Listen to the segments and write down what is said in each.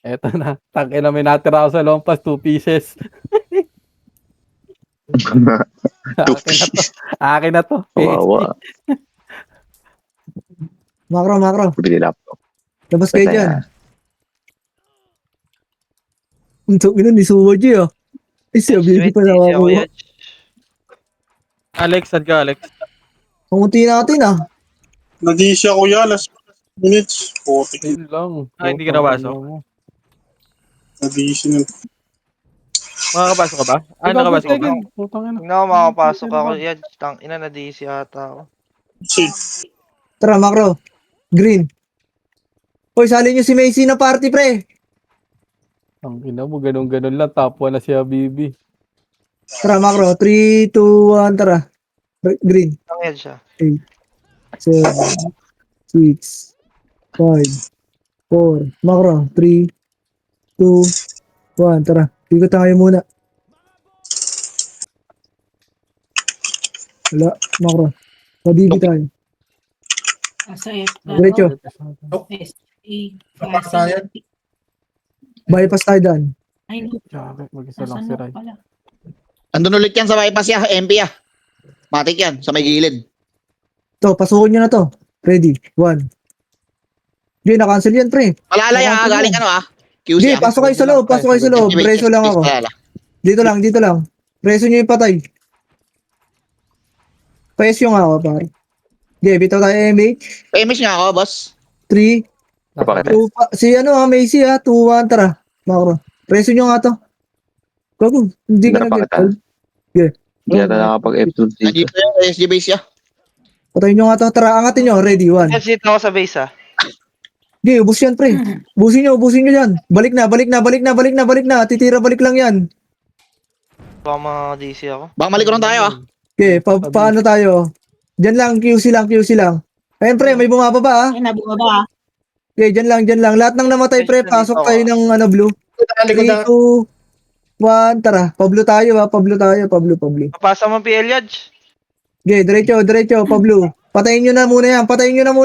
Eto na. Tangina, may natira ako sa lompas, 2 pieces. Akin na to. Akin na to. Kawawa. Makro. Bili laptop. Labas kayo Basta dyan. yan. Ang ina ni Suwa G ah. Ay, siya, baby pa nawakuha. Alex, saan ka, Alex? Pamunti natin ah. Nadi siya kuya, last minutes. Putik. Yun lang. Hindi ka napasok? Nadi siya ng... Makakapasok ka ba? Nakapasok ka ba? Putang ina. Hindi ako makapasok ako. Yan, tang ina na DC ata ako. Shit. Tara, Makro. Green. Hoy, sali nyo si Macy na party, pre. Ang ina mo, ganun-ganun lang. Top 1 na si Habibi. Tara, Makro. 3, 2, 1, tara. Green. Ang yan siya. 8, 7, 6, 5, 4. Makro. 3, 2, 1, tara. Ikot tayo muna. Wala, Makro. Pabibig tayo. Sa F. Diretso. Bypass tayo dyan. Ay, no. Grabe, mag-isa lang si Rai. pala. Andun ulit yan sa bypass ya, MP ya. Matik yan, sa may gilid. To, pasukin nyo na to. Ready. 1. Hindi, na-cancel yan, pre. Malalay ha, galing ano ah. QC Hindi, ah. pasok kayo sa loob. Pasok kayo sa loob. Preso lang ako. Dito lang. Preso nyo yung patay. Preso nga ako, pare. Hindi, bitaw tayo MH. Famous nga ako, boss. 3, Bakit? 2, si ano Macy 2, 1, tara. Makro. Preso nyo nga to. Gago, hindi ka Napakita. nag-get. Yeah. Hindi na nakapag-F2 dito. Nandito yan, SG base ya. Patayin nyo nga to. Tara, angatin nyo. Ready, 1. Yan, sit ako sa base ah. Hindi, ubus yan, pre. Ubusin nyo yan. Balik na. Titira, balik lang yan. Baka mga DC ako. Baka malikuran tayo ah. Okay, paano tayo? Diyan lang, QC lang. Ayun, pre, may bumababa, ah. Ay, nabumaba. Okay, dyan lang. Lahat ng namatay, pre, pasok tayo ng blue. 3, 2, 1, tara. Pablo tayo. Pablo. Papasa mo PL Yadge. Okay, diretso, Pablo. Patayin nyo na muna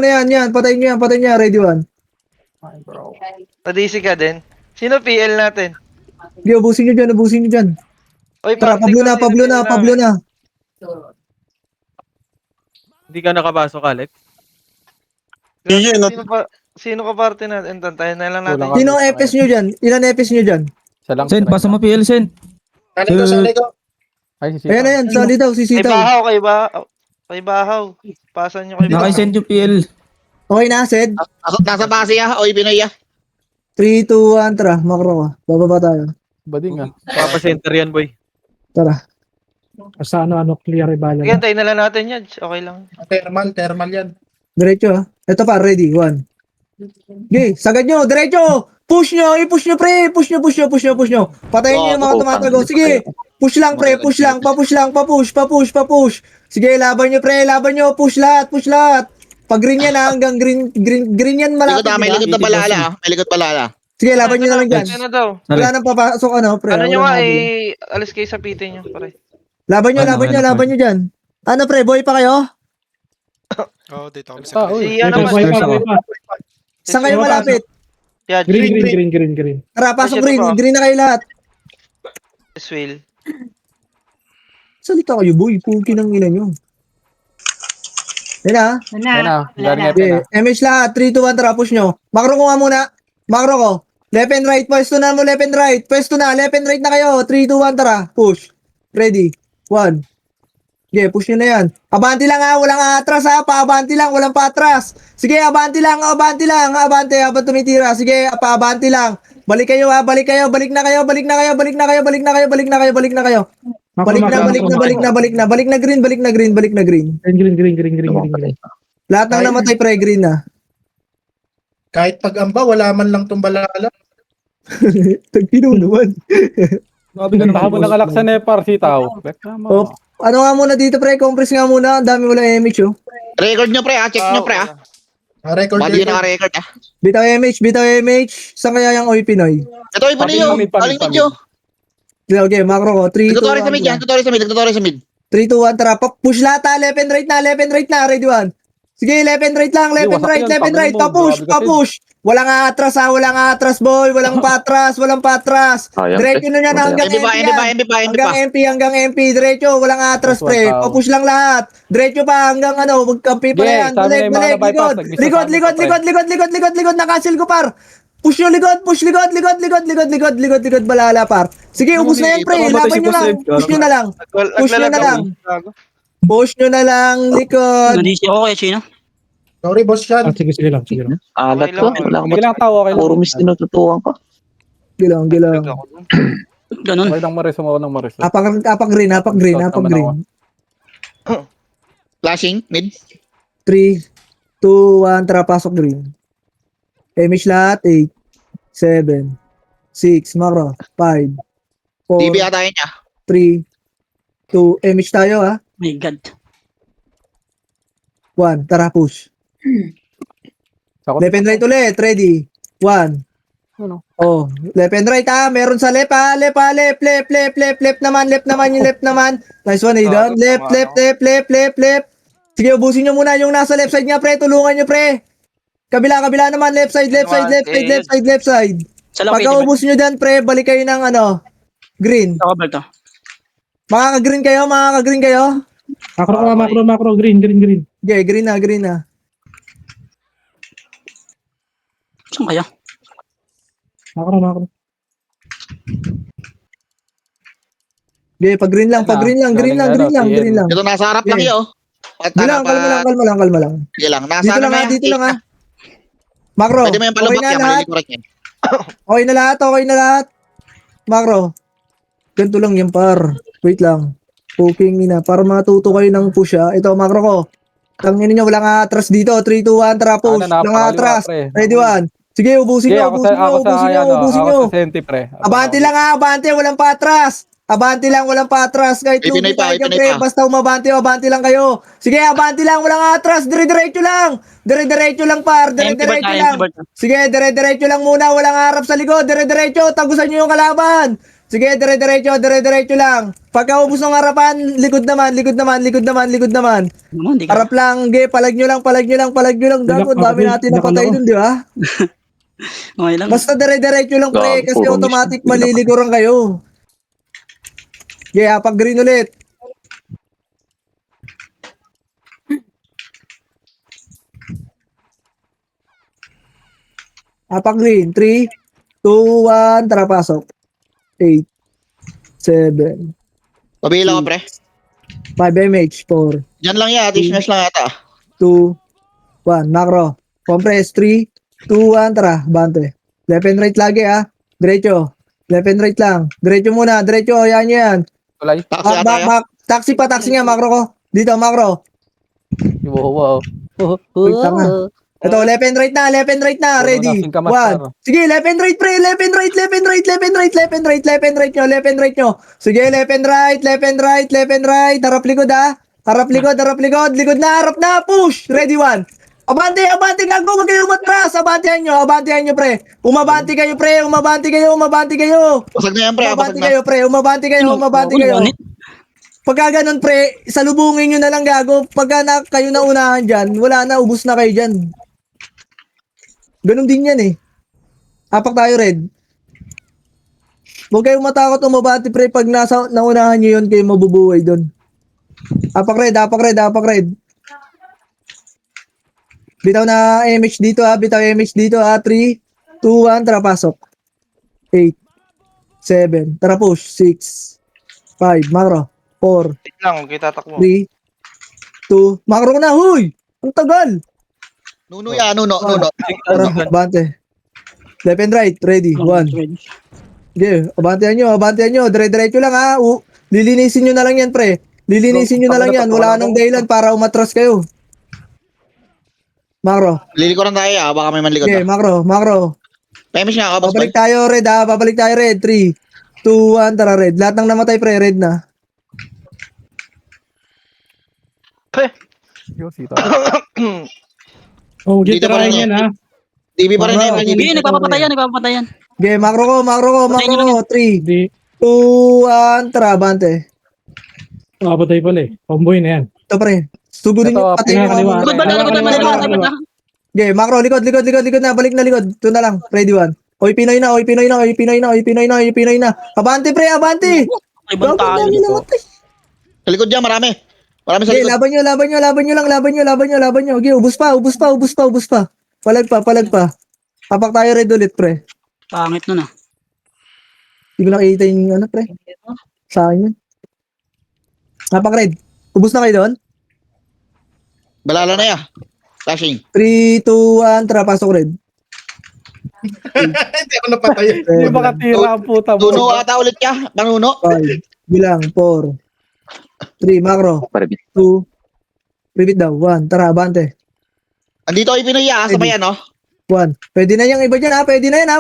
yan. Yan. Patayin nyo. Ready, 1. Ay, bro. Na DC ka din. Sino PL natin? Okay, ubusin nyo dyan. Oy, Tara, party ko, Pablo na. Hindi ka nakapasok, Alex? Sige, Sino ka party natin? Tantayin na lang natin. Kulang Sino ang FS nyo dyan? Ilan FS nyo dyan? Isa lang. Send, si Rai. pasa mo PL, send. Ay, si Sita. Ayan, sali daw, si Kay Sitaw. Bahaw, kay Bahaw. Pasan nyo kay Bahaw. Nakisend yung PL. Okay na, Sed? Nasa base ya, oy Pinoy ya. 3, 2, 1, tara. Makro ka. Bababa tayo. Bading ah. Papacenter yan, boy. Tara. Sa ano, clear ibala Sige, na. tayo na lang natin Yadge. Okay lang. Thermal yan. Diretso, ha. Ito pa, ready. 1. Okay, sagad nyo. Diretso! Push nyo, pre. Push nyo. Patayin nyo yung mga tumatago. Sige. Push lang, pre. Push. Sige, laban nyo, pre. Push lahat. Pag green yan, ha. Hanggang green yan malapit. May diba? likod na balala ah. May likod balala. Sige, laban nyo na lang dyan. Ano daw? Wala nang papasok, pre. Ano nyo Wala nga nang eh, alis kayo sa pite nyo, pare. Laban nyo dyan. Ano, pre? Boy pa kayo? Oo, dito kami Ah, sa uy. Si ano Boy, mas boy pa, boy pa. Saan kayo malapit? Yadge. Green. Tara, pasok Ay, green. ito pa. Green na kayo lahat. Swill. Salita kayo, boy. Puki ng ina nyo. Yan na. Ayan na. Galing natin Okay. na. MH lahat. 3, 2, 1, tara. Push nyo. Makro ko nga muna. Makro ko. Left and right. Pwesto na mo. Left and right. Pwesto na. Left and right na kayo. 3, 2, 1, tara. Push. Ready. 1. Okay, push nyo na yan. Abanti lang ha. Walang atras ha. Paabanti lang. Walang paatras. Sige, abanti lang. Abante. Habang tumitira. Sige, paabanti lang. Balik kayo ha. Balik na kayo. Balik na green. Green. Lahat ng namatay pre green na. Kahit pag-amba, wala man lang tumbalala. Tagpino naman. Ganda mo ng alak sa Nepar, Sitaw. Back naman. Oh, ano nga muna dito pre, compress nga muna. Ang dami wala MH oh. Record nyo pre ah, check nyo pre ah. Record Bali yung naka-record ah. Bitaw MH. Saan kaya yung Oy Pinoy? Ito yung Pinoy yun. Galing video. Okay, macro ko. 3, 2, 1. Nagtutori sa mid yan, nagtutori sa mid. 3, 2, 1, tara. Push lahat ha. Left and right na. Ready 1. Sige, left and right lang, left and wasak right, yan, left and tangin right. mo, Pa-push, grabe kasi. pa-push. Walang atras ha, walang atras boy, walang patras, walang patras. Sayang, Diretso pre. na yan hanggang MP pa, MP MP pa, yan. MP pa, MP Hanggang pa. MP, hanggang MP, diretso, walang atras Plus pre. 1,000. Pa-push lang lahat. Diretso pa hanggang ano, magkampi pa na Yeah, yan. sabi na Balik, yung mga balik, na-bypass, likod. nagbisa Likod, sa amin likod, pa, pre. likod, likod, likod, likod, likod, nakasil ko par. Push nyo likod, push likod, likod, likod, likod, likod, likod, likod, balala par. Sige, ubus na yan pre, laban nyo lang. Push nyo na lang. Push nyo na lang. Push nyo na lang, likod. Nandisi ako kay Chino. Sorry, boss yan. Sige lang, sige lang. Alat Okay to. lang, Wala akong Hindi lang tao, okay lang. Puro miss tinututuan ka. Gilang, gilang. Ganun. Okay lang maris, ako ng maris. Apak green, apak green, Stop apak naman green. Flashing, mid. 3, 2, 1, tara, pasok green. Image lahat, 8, 7, 6, macro, 5, 4, DB ata yun niya. 3, 2, image tayo ha. My God. 1, tara, push. Sakot. Left and right ulit, ready. 1. Ano? Oh, left and right ha. Meron sa left ha. Left ha, left, left, left, left, left naman, left naman, yung left naman. Nice one, Aidan. Left, left, left, left, left, left. Sige, ubusin nyo muna yung nasa left side nga, pre. Tulungan nyo, pre. Kabila, kabila naman. Left side, left side, left side, left side, left side. Sa lapit. Pagka ubus nyo dyan, pre, balik kayo ng ano, green. Ako ba ito? Makaka-green kayo, makaka-green kayo. Macro, green. Okay, green na, green na. Saan kaya? Macro. Okay, pag green lang, green lang. Ito nasa harap lang Yeah. yun. Gilang, kalma lang. Sige lang. Nasa Dito ano lang na ha, yan? dito lang ha. Macro, Pwede mo yung okay palubak na yan. lahat. Malilikorek yan. Okay na lahat. Macro. Ganito lang yan par. Wait lang. Poking ina. Para matuto kayo ng push ha. Ito macro ko. Tanginin nyo, walang atras dito. 3, 2, 1, tara push. Walang atras. Ready, 1. Sige, ubusin nyo. Ako sa senti, pre. Abante lang ha, abante. Walang patras. Abante lang, walang patras. Kahit Ay, Pinoy lugi pa, tayo Pinoy pre. pa. Basta umabante, abante lang kayo. Sige, abante lang, walang atras. Dire-diretso lang. Dire-diretso lang par. Dire-diretso lang. Sige, dire-diretso lang muna. Walang harap sa likod. Dire-diretso. Tagusan nyo yung kalaban. Sige, dire-diretso lang. Pagka ubos ng harapan, likod naman. Hindi ka. Harap lang, palag nyo lang. Gago, dami natin napatay dun, di ba? Okay lang. Basta dire-diretso lang pre, Gago, kasi puro automatic miss. maliliguran kayo. Yeah, pag green ulit. Apak green. 3, 2, 1, tara pasok. 8, 7, Pabila ko, pre. 5 mh, 4, Diyan lang yan. T-smash lang yata. 2, 1, macro. Compress, 3, 2, 1, tara, bante. Left and right lagi Diretso. Left and right lang. Diretso muna, diretso, yan yan. Tulay. Taxi ata yan. Taxi nga, macro ko. Dito, macro. Wow. Uy, tanga. Ito, left and right na, ready. Nasing ka, master. 1. Sige, left and right, pre. Left and right nyo. Sige, left and right. Harap likod, Harap likod na, push. Ready, 1. Abante, gago, wag kayong matras. Abantehan nyo, pre. Umabante kayo. Basag na yan, pre. Basag na. Umabante kayo. Pagka ganun, pre, salubungin nyo na lang, gago. Pagka kayo na unahan dyan, wala na, ubus na kayo dyan. Ganun din yan eh. Apak tayo, red. Huwag kayong matakot umabante, pre. Pag naunahan nyo yun, kayo mabubuhay doon. Apak red. Bitaw na MH dito, 3, 2, 1, tara pasok. 8, 7, tara push. 6, 5, macro. 4, Wait lang, okay, tatakbo. 3, 2, macro na, huy! Ang tagal! Nuno yan, Nuno. Tara, abante. Left and right, ready, 1. Okay, abantehan nyo, dire-diretso lang lilinisin nyo na lang yan, pre. Wala nang dahilan para umatras kayo. Macro. Lilikuran tayo, baka may manlikod Okay, na. macro. Pemis nga, kabas, Babalik tayo, red, 3, 2, 1, tara, red. Lahat ng namatay, pre, red na. Oh, Dito pa rin yan, yan. DB pa rin Wow. yan. Hindi, nagpapatayan. Okay, macro ko. 3, Hindi. 2, 1, tara, abante. Patay pala eh. Comboy na yan. Ito, pre. Sugudin Ito, nyo, patayin nyo. kaliwa. Likod ba? Likod ba? Likod ba? Likod ba? Okay, macro, likod na, balik na likod. Ito na lang, ready one. Oy, Pinoy na. Abante, pre, abante! Ibang Gago, tayo. dami namatay. Sa likod dyan, marami. Marami sa Okay, likod. laban nyo. Okay, ubus pa. Palag pa. Tapak tayo red ulit, pre. Pangit nun ah. Hindi ko nakita yung ano, pre. Sa akin yun. Tapak red. Ubus na kayo doon? Balala na ya. Flashing. 3, 2, 1, tara, pasok red. Hindi ako napatay. Hindi makatira ang puta mo. Tuno ata ulit ya. Panuno. 5, bilang, 4, 3, macro, Parabit. 2, repeat daw, 1, tara, abante. Andito ay Pinoy ya. Sabay yan, no? 1. Pwede na yung iba dyan, ha? Pwede na yan,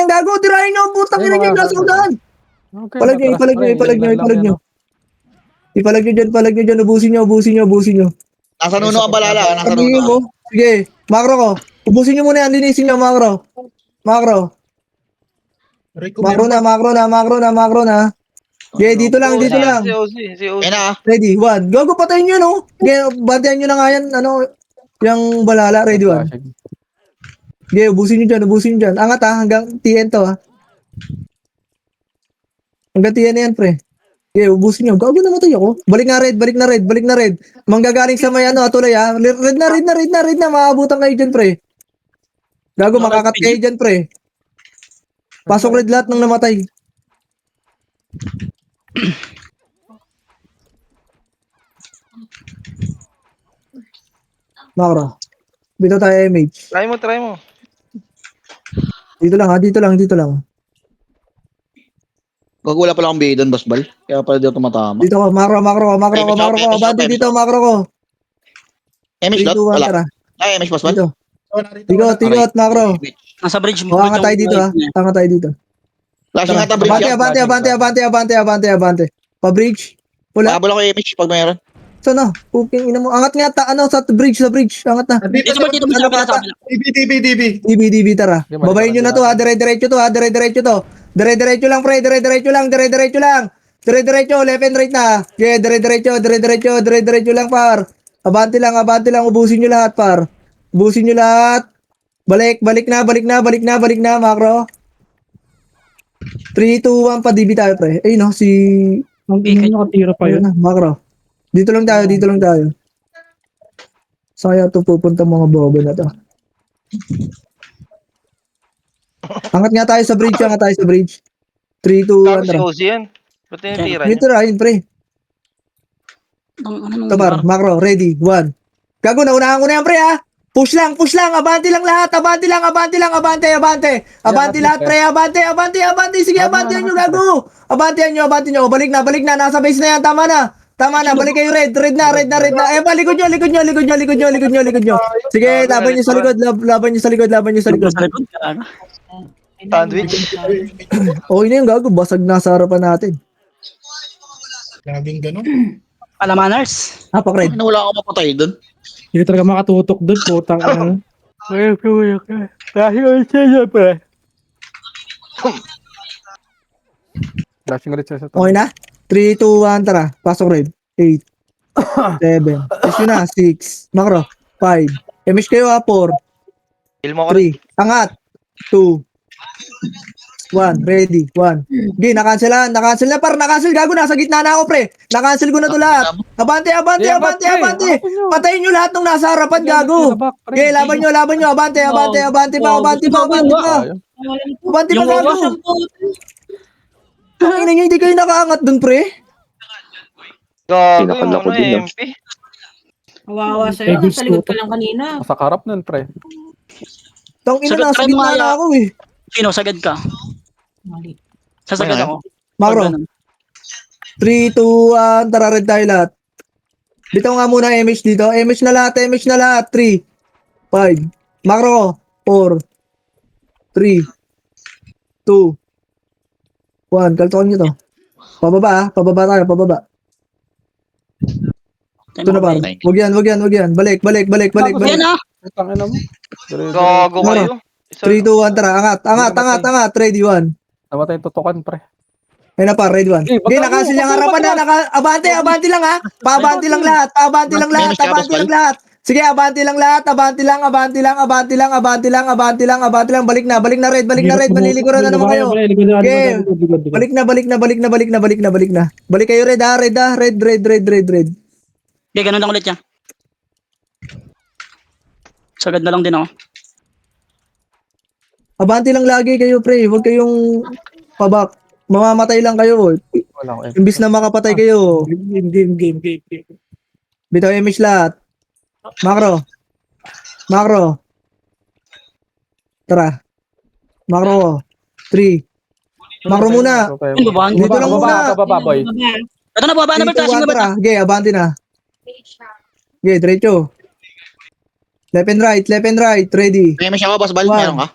gago. Tirahin nyo, putang ina nyo, nasa unahan. Okay, Ipalag nyo. Ipalag nyo dyan, ubusin nyo. Nasa nuno ang balala. Nasa Sabihin nuno. mo. Sige, macro ko. Ubusin nyo muna yan, linisin nyo, macro. Macro na. Okay, dito lang. Si OC. Yan na. Ready, 1. Gago, patayin nyo, no? Okay, bantayan nyo na nga yan, yung balala, ready, 1. Okay, ubusin nyo dyan. Angat, ha, hanggang TN to, ha. Hanggang TN na yan, pre. Okay, ubusin nyo. Gago, namatay ako. Balik na red. Manggagaling sa may tuloy, ha. Red na. Maabutan kayo dyan, pre. Gago, makakat kayo dyan, pre. Pasok red lahat ng namatay. Macro. Dito tayo MH. Try mo. Dito lang. Wag wala pala akong bigay doon, Boss Bal. Kaya pala dito tumatama. Dito ko, macro ko. Abante dito, macro ko. MH 3, dot? 2, 1, Wala. tara. Ay, MH, Boss Bal? Dito. Oh, narito, Tigot, macro. Nasa bridge. O, angat tayo dito, ha. Angat tayo dito. Flashing Tara. ata bridge yan. Abante. Pa-bridge. Wala. Habol ako MH pag mayroon. Sana? Puking ina mo. Angat nga sa bridge. Angat na. Dito Dito ba? Sa kabila. DB. DB, tara. Di ba, Babayin nyo na to, ha. Dire-diretso to. Dire-diretso lang, pre. Dire-diretso lang. Left and right na. Yeah, dire-diretso lang, par. Abante lang. Ubusin nyo lahat, par. Balik na, macro. 3, 2, 1, pa DB tayo, pre. Ay, no, si... Ang ina nakatira pa Ayun yun. na, macro. Dito lang tayo. Saan kaya ito pupunta mga bobo na to? Angat nga tayo sa bridge. 3, 2, 1, Gago si tara. OC yan. Ba't tinitira niya? Dito rin, pre. Tabar, macro, ready, 1. Gago, naunahan ko na yan, pre, ha? Push lang. Abante lang lahat. Abante lahat, pre. Abante. Sige, abantehan nyo, gago. Abantehan nyo. Balik na. Nasa base na yan. Tama na. Balik kayo, red na. Eh, likod nyo. Sige, laban nyo sa likod. Sandwich. Okay na yung gago. Basag nasa harapan natin. Laging ganun. Alamaners. Hapak red. Ano, wala akong mapatay doon. Hindi talaga makatutok doon. Putang ano. Okay. Flashing ulit siya, pre. Flashing ulit siya sa to. Okay na? 3, 2, 1, tara. Pasok red. 8, 7, yun na, 6, macro, 5, MH kayo, 4, Kill mo ko rin. 3, angat, 2, 1, ready, 1. Okay, na-cancel na, par, gago, nasa gitna na ako, pre. Na-cancel ko na to lahat. Abante. Patayin nyo lahat ng nasa harapan, gago. Okay, laban nyo, abante pa, gago. Ang ina nyo, hindi kayo nakaangat dun, pre. Gago yung Pinakalako din yan. MP. Kawawa sa'yo, nasa likod ka lang kanina. Nasa karap nun, pre. Tang ina, Sagot, nasa try mo gitna kaya. na ako, eh. Pino, sagad ka. Mali. Sasagad ako. Macro, 3, 2, 1, tara red tayo lahat. Dito nga muna MH dito. MH na lahat. 3, 5, macro, 4, 3, 2, 1. Kaltokan nyo to. Pababa tayo. Ito na par. Wag yan. Balik. Yan ah. Tangina mo. Gago kayo. 3, 2, 1, tara. Angat. Ready, 1. Namatay yung tutukan, pre. Ayun na pa, red one. Eh, Okay, nakasil yung harapan na. Abante lang ha. Paabante lang lahat. Paabante lang lahat. Abante lang lahat. Sige, abante lang lahat. Abante lang. Abante lang. Abante lang. Abante lang. Abante lang. Abante lang. Balik na. Balik na red. Balik na red. Maliliguran na naman kayo. Okay. Balik na. Balik na. Balik na. Balik na. Balik na. Balik na. Balik kayo red ha. Red ha. Red. Red. Red. Red. Red. Okay, ganun lang ulit yan. Sagad na lang din ako. Abante lang lagi kayo, pre. Huwag kayong pabak. Mamamatay lang kayo. Wala ko. Imbis na makapatay kayo. Game. Bitaw image lahat. Macro. Tara. Macro. 3. Macro muna. Ano ba? Dito lang muna. Baba, boy. Ito na, baba na ba? 3, 2, 1, tara. Okay, abante na. Okay, diretso. Left and right. Ready. May siya ako, boss Bal. One. Meron ka?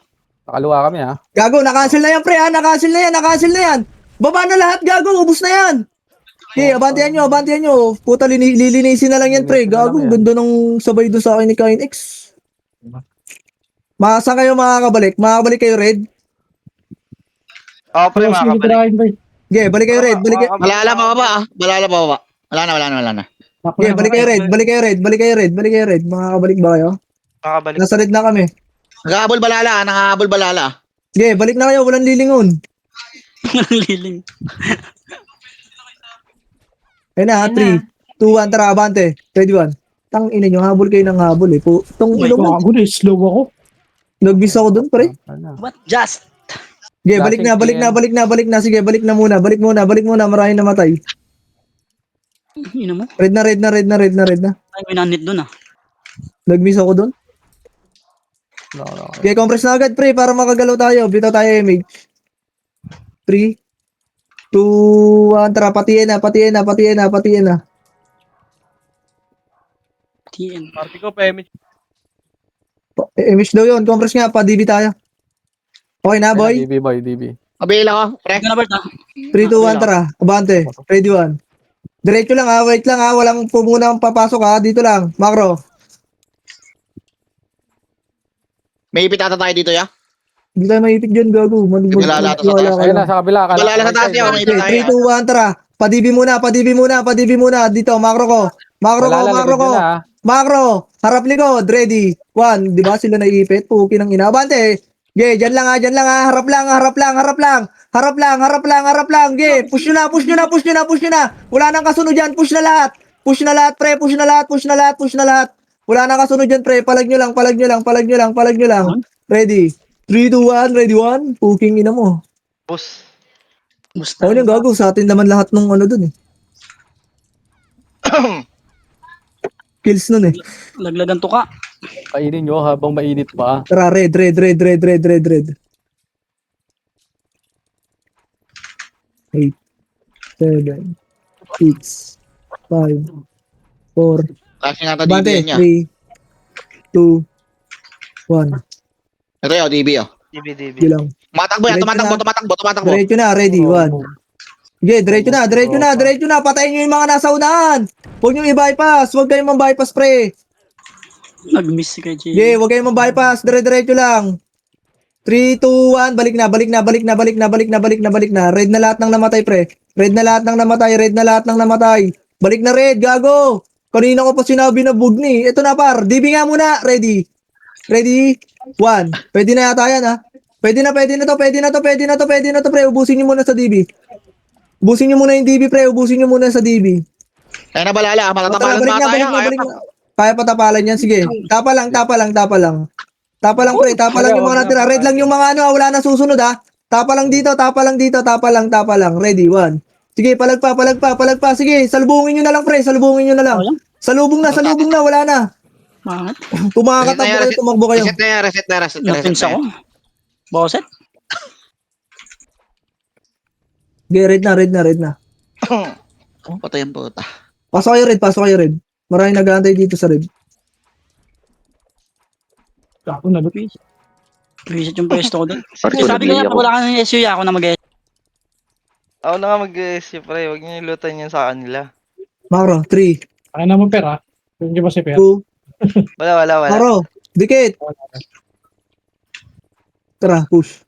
Nakaluwa kami ha. Gago, nakancel na yan, pre, ha? Nakancel na yan. Baba na lahat, gago. Ubus na yan. Okay, abantihan nyo. Puta, lilinisin na lang yan, pre. Gago, ganda ng sabay doon sa akin ni Kain X. Saan kayo makakabalik? Makakabalik kayo, Red? Oo, pre, makakabalik. Okay, balik kayo, Red. Malala pa ba? Malala pa ba? Wala na. Okay, balik kayo, Red. Makakabalik ba kayo? Makakabalik. Nasa Red na kami. Nag-aabol balala. Okay, balik na kayo. Walang lilingon. Liling. Ayun na, 3, 2, 1, tara, abante. Ready, 1. Tang ina nyo, habol kayo ng habol eh. Tong ino mo. Gago na, slow ako. Nag-miss ako dun, pre. What? Just. Okay, balik na. Sige, balik na muna. Maraming namatay. Ino mo? Red na. Ay, may nanit dun ah. Nag-miss ako dun. No. Okay, compress na agad, pre, para makagalaw tayo. Bitaw tayo image. 3, 2, 1, tara, patiin na. TN. Party ko, PMH. Image daw yun, compress nga, pa-DB tayo. Okay na, boy? DB. Mabila ko. Pre. Ito na, Bert ah. 3, 2, 1, tara, abante. Ready, 1. Diretso lang ha, wait lang ha, walang pumunang papasok ha, dito lang, macro. May ipit ata tayo dito, ya? Hindi tayo maipit dyan, gago. Wala ata sa taas. Ayun na, sa kabila. Balala sa taas, ya. May ipit tayo. 3, 2, 1, tara. Pa-DB muna. Dito, macro ko. Macro. Harap likod. Ready. 1. Di ba sila naiipit? Puki ng inabante. Okay, dyan lang ha. Harap lang. Okay, push nyo na. Wala nang kasunod dyan. Push na lahat, pre. Push na lahat. Wala nang kasunod dyan, pre. Palag nyo lang. Ready. 3, 2, 1. Ready, 1. Puking ina mo. Boss. Basta. Ano yung gago? Sa atin naman lahat nung ano dun eh. Kills nun eh. Laglagan to ka. Kainin nyo habang mainit pa. Tara, red. 8, 7, 6, 5, 4. Kasi nga Bante, DB niya. 3, 2, 1. Ito yung DB, oh. DB. Di lang. Tumatakbo. Diretso na, ready, 1. Okay, diretso na. Patayin nyo yung mga nasa unahan. Huwag nyo i-bypass. Huwag kayong mag-bypass, pre. Nag-miss si KJ. Okay, huwag kayong mag-bypass. Diretso lang. 3, 2, 1. Balik na. Red na lahat ng namatay, pre. Red na lahat ng namatay. Balik na red, gago. Kanina ko pa sinabi na bugni. Ito na, par. DB nga muna. Ready, 1. Pwede na yata yan, ha. Pwede na to, pre. Ubusin nyo muna sa DB. Ubusin nyo muna yung DB, pre. Sa DB. Kaya na balala. Matatapalan Balik pa tayo. na. Kaya patapalan yan. Sige. Tapa lang, pre. Tapa lang yung mga natira. Red lang yung mga ano. Wala na susunod, ha. Tapa lang dito. Ready, 1. Sige, palag pa. Sige, salubungin nyo na lang, pre. Salubong na. Wala na. Bakit? Kung makakatakbo kayo, tumakbo kayo. Reset na. Napins ako. Boset? Okay, red na. Oh, patay ang puta. Pasok kayo, red. Maraming nag-aantay dito sa red. Gago na, Reset yung pwesto ko doon. Sabi ko nga, pag wala ka ng SU, ako na mag-SU. Ako na nga mag-SU, pre. Huwag niyo ilutan yan sa kanila. Macro, 3, Kaya naman pera. Hindi ba si pera? 2, Wala. Macro, dikit. Tara, push.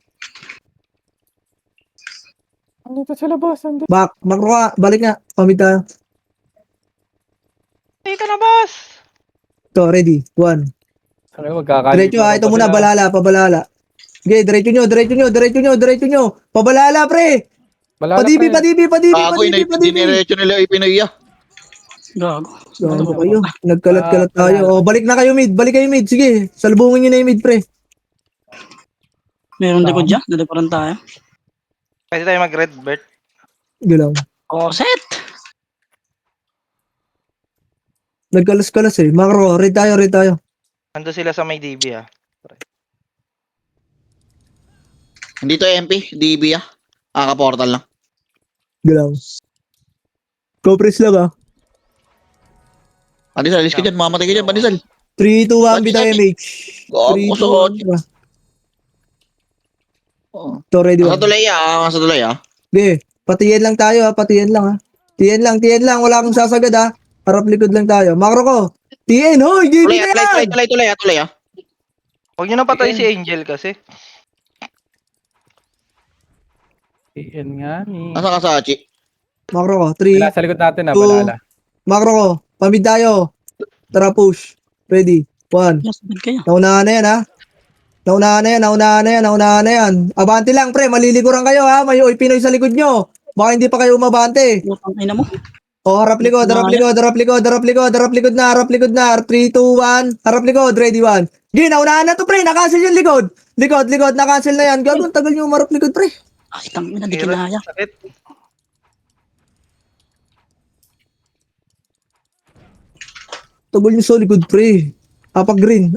Andito sa labas. Andito. Back. Makro ka. Balik nga. Pamit tayo. Dito na, boss! Ito, ready. 1. Sabi magkakalit. Diretso ha. Ito muna. Balala. Pabalala. Okay, diretso nyo. Pabalala, pre. Padibi. Ako, diniretso nila ipinaya. Gago. Gago kayo. Nagkalat-kalat tayo. Oh, balik na kayo mid. Sige. Salubungin nyo na yung mid, pre. Meron likod dyan. Naliparan tayo. Pwede tayo mag-red, Bert. Gilang. Oh, set! Nagkalas-kalas eh. Makro. Read tayo. Ando sila sa may DB, ah. Hindi to MP, DB ah. Ka-portal lang. Gilang. Go-press lang ah. Pandesal, alis ka dyan. Mamatay ka dyan, Pandesal. 3, 2, 1, bitaw MH. Gago 3, sa 2, 1. Ito, ready Sa 1. tulay ah. Okay. Patiyan lang tayo ha. Tiyan lang. Wala kang sasagad ha. Harap likod lang tayo. Makro ko. Tiyan, hoy! Give me na yan! Tulay ah. Huwag nyo na patay si Angel kasi. Iyan nga ni. Nasa ka sa Achi? Makro ko. Wala 3. sa likod natin na. Two. Balala. Makro ko. Pamid tayo. Tara push. Ready. 1. Yes, bad kayo. Naunahan na yan ha. Naunahan na yan. Abante lang pre. Maliliguran kayo ha. May Pinoy sa likod nyo. Baka hindi pa kayo umabante. Putang ina mo. O, harap likod na. Harap likod na. 3, 2, 1. Harap likod. Ready, 1. Di, naunahan na to, pre. Nakancel yung likod. Likod. Nakancel na yan. Gagawin, tagal nyo umarap likod, pre. Ay, tangina, di kinaya. Sakit. Tagal nyo sa likod, pre. Apak green.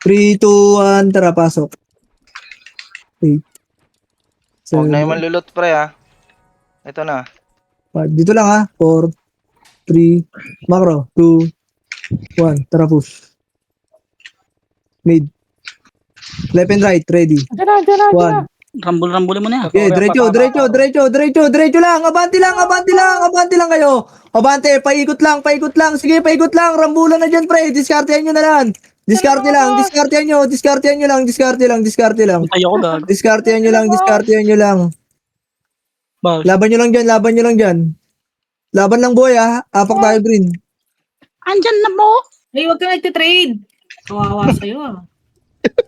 3, 2, 1. Tara, pasok. 8. Huwag na yung manlulot, pre, ah. Ito na. 5. Dito lang ha. 4, 3, macro. 2, 1. Tara, push. Mid. Left and right. Ready. 1. Rambol-rambol mo na yan. Okay, diretso lang. Abante lang kayo. Abante, paikot lang. Sige, paikot lang. Rambulan na dyan, pre. Diskartehan nyo na lang. Diskartehan nyo lang. Ayoko gago. Diskartehan nyo lang. Bakit? Laban nyo lang dyan. Laban lang, boy, ha. Apak tayo, green. Andyan na po. Ay, huwag ka nagtitrade. Kawawa sa'yo ah.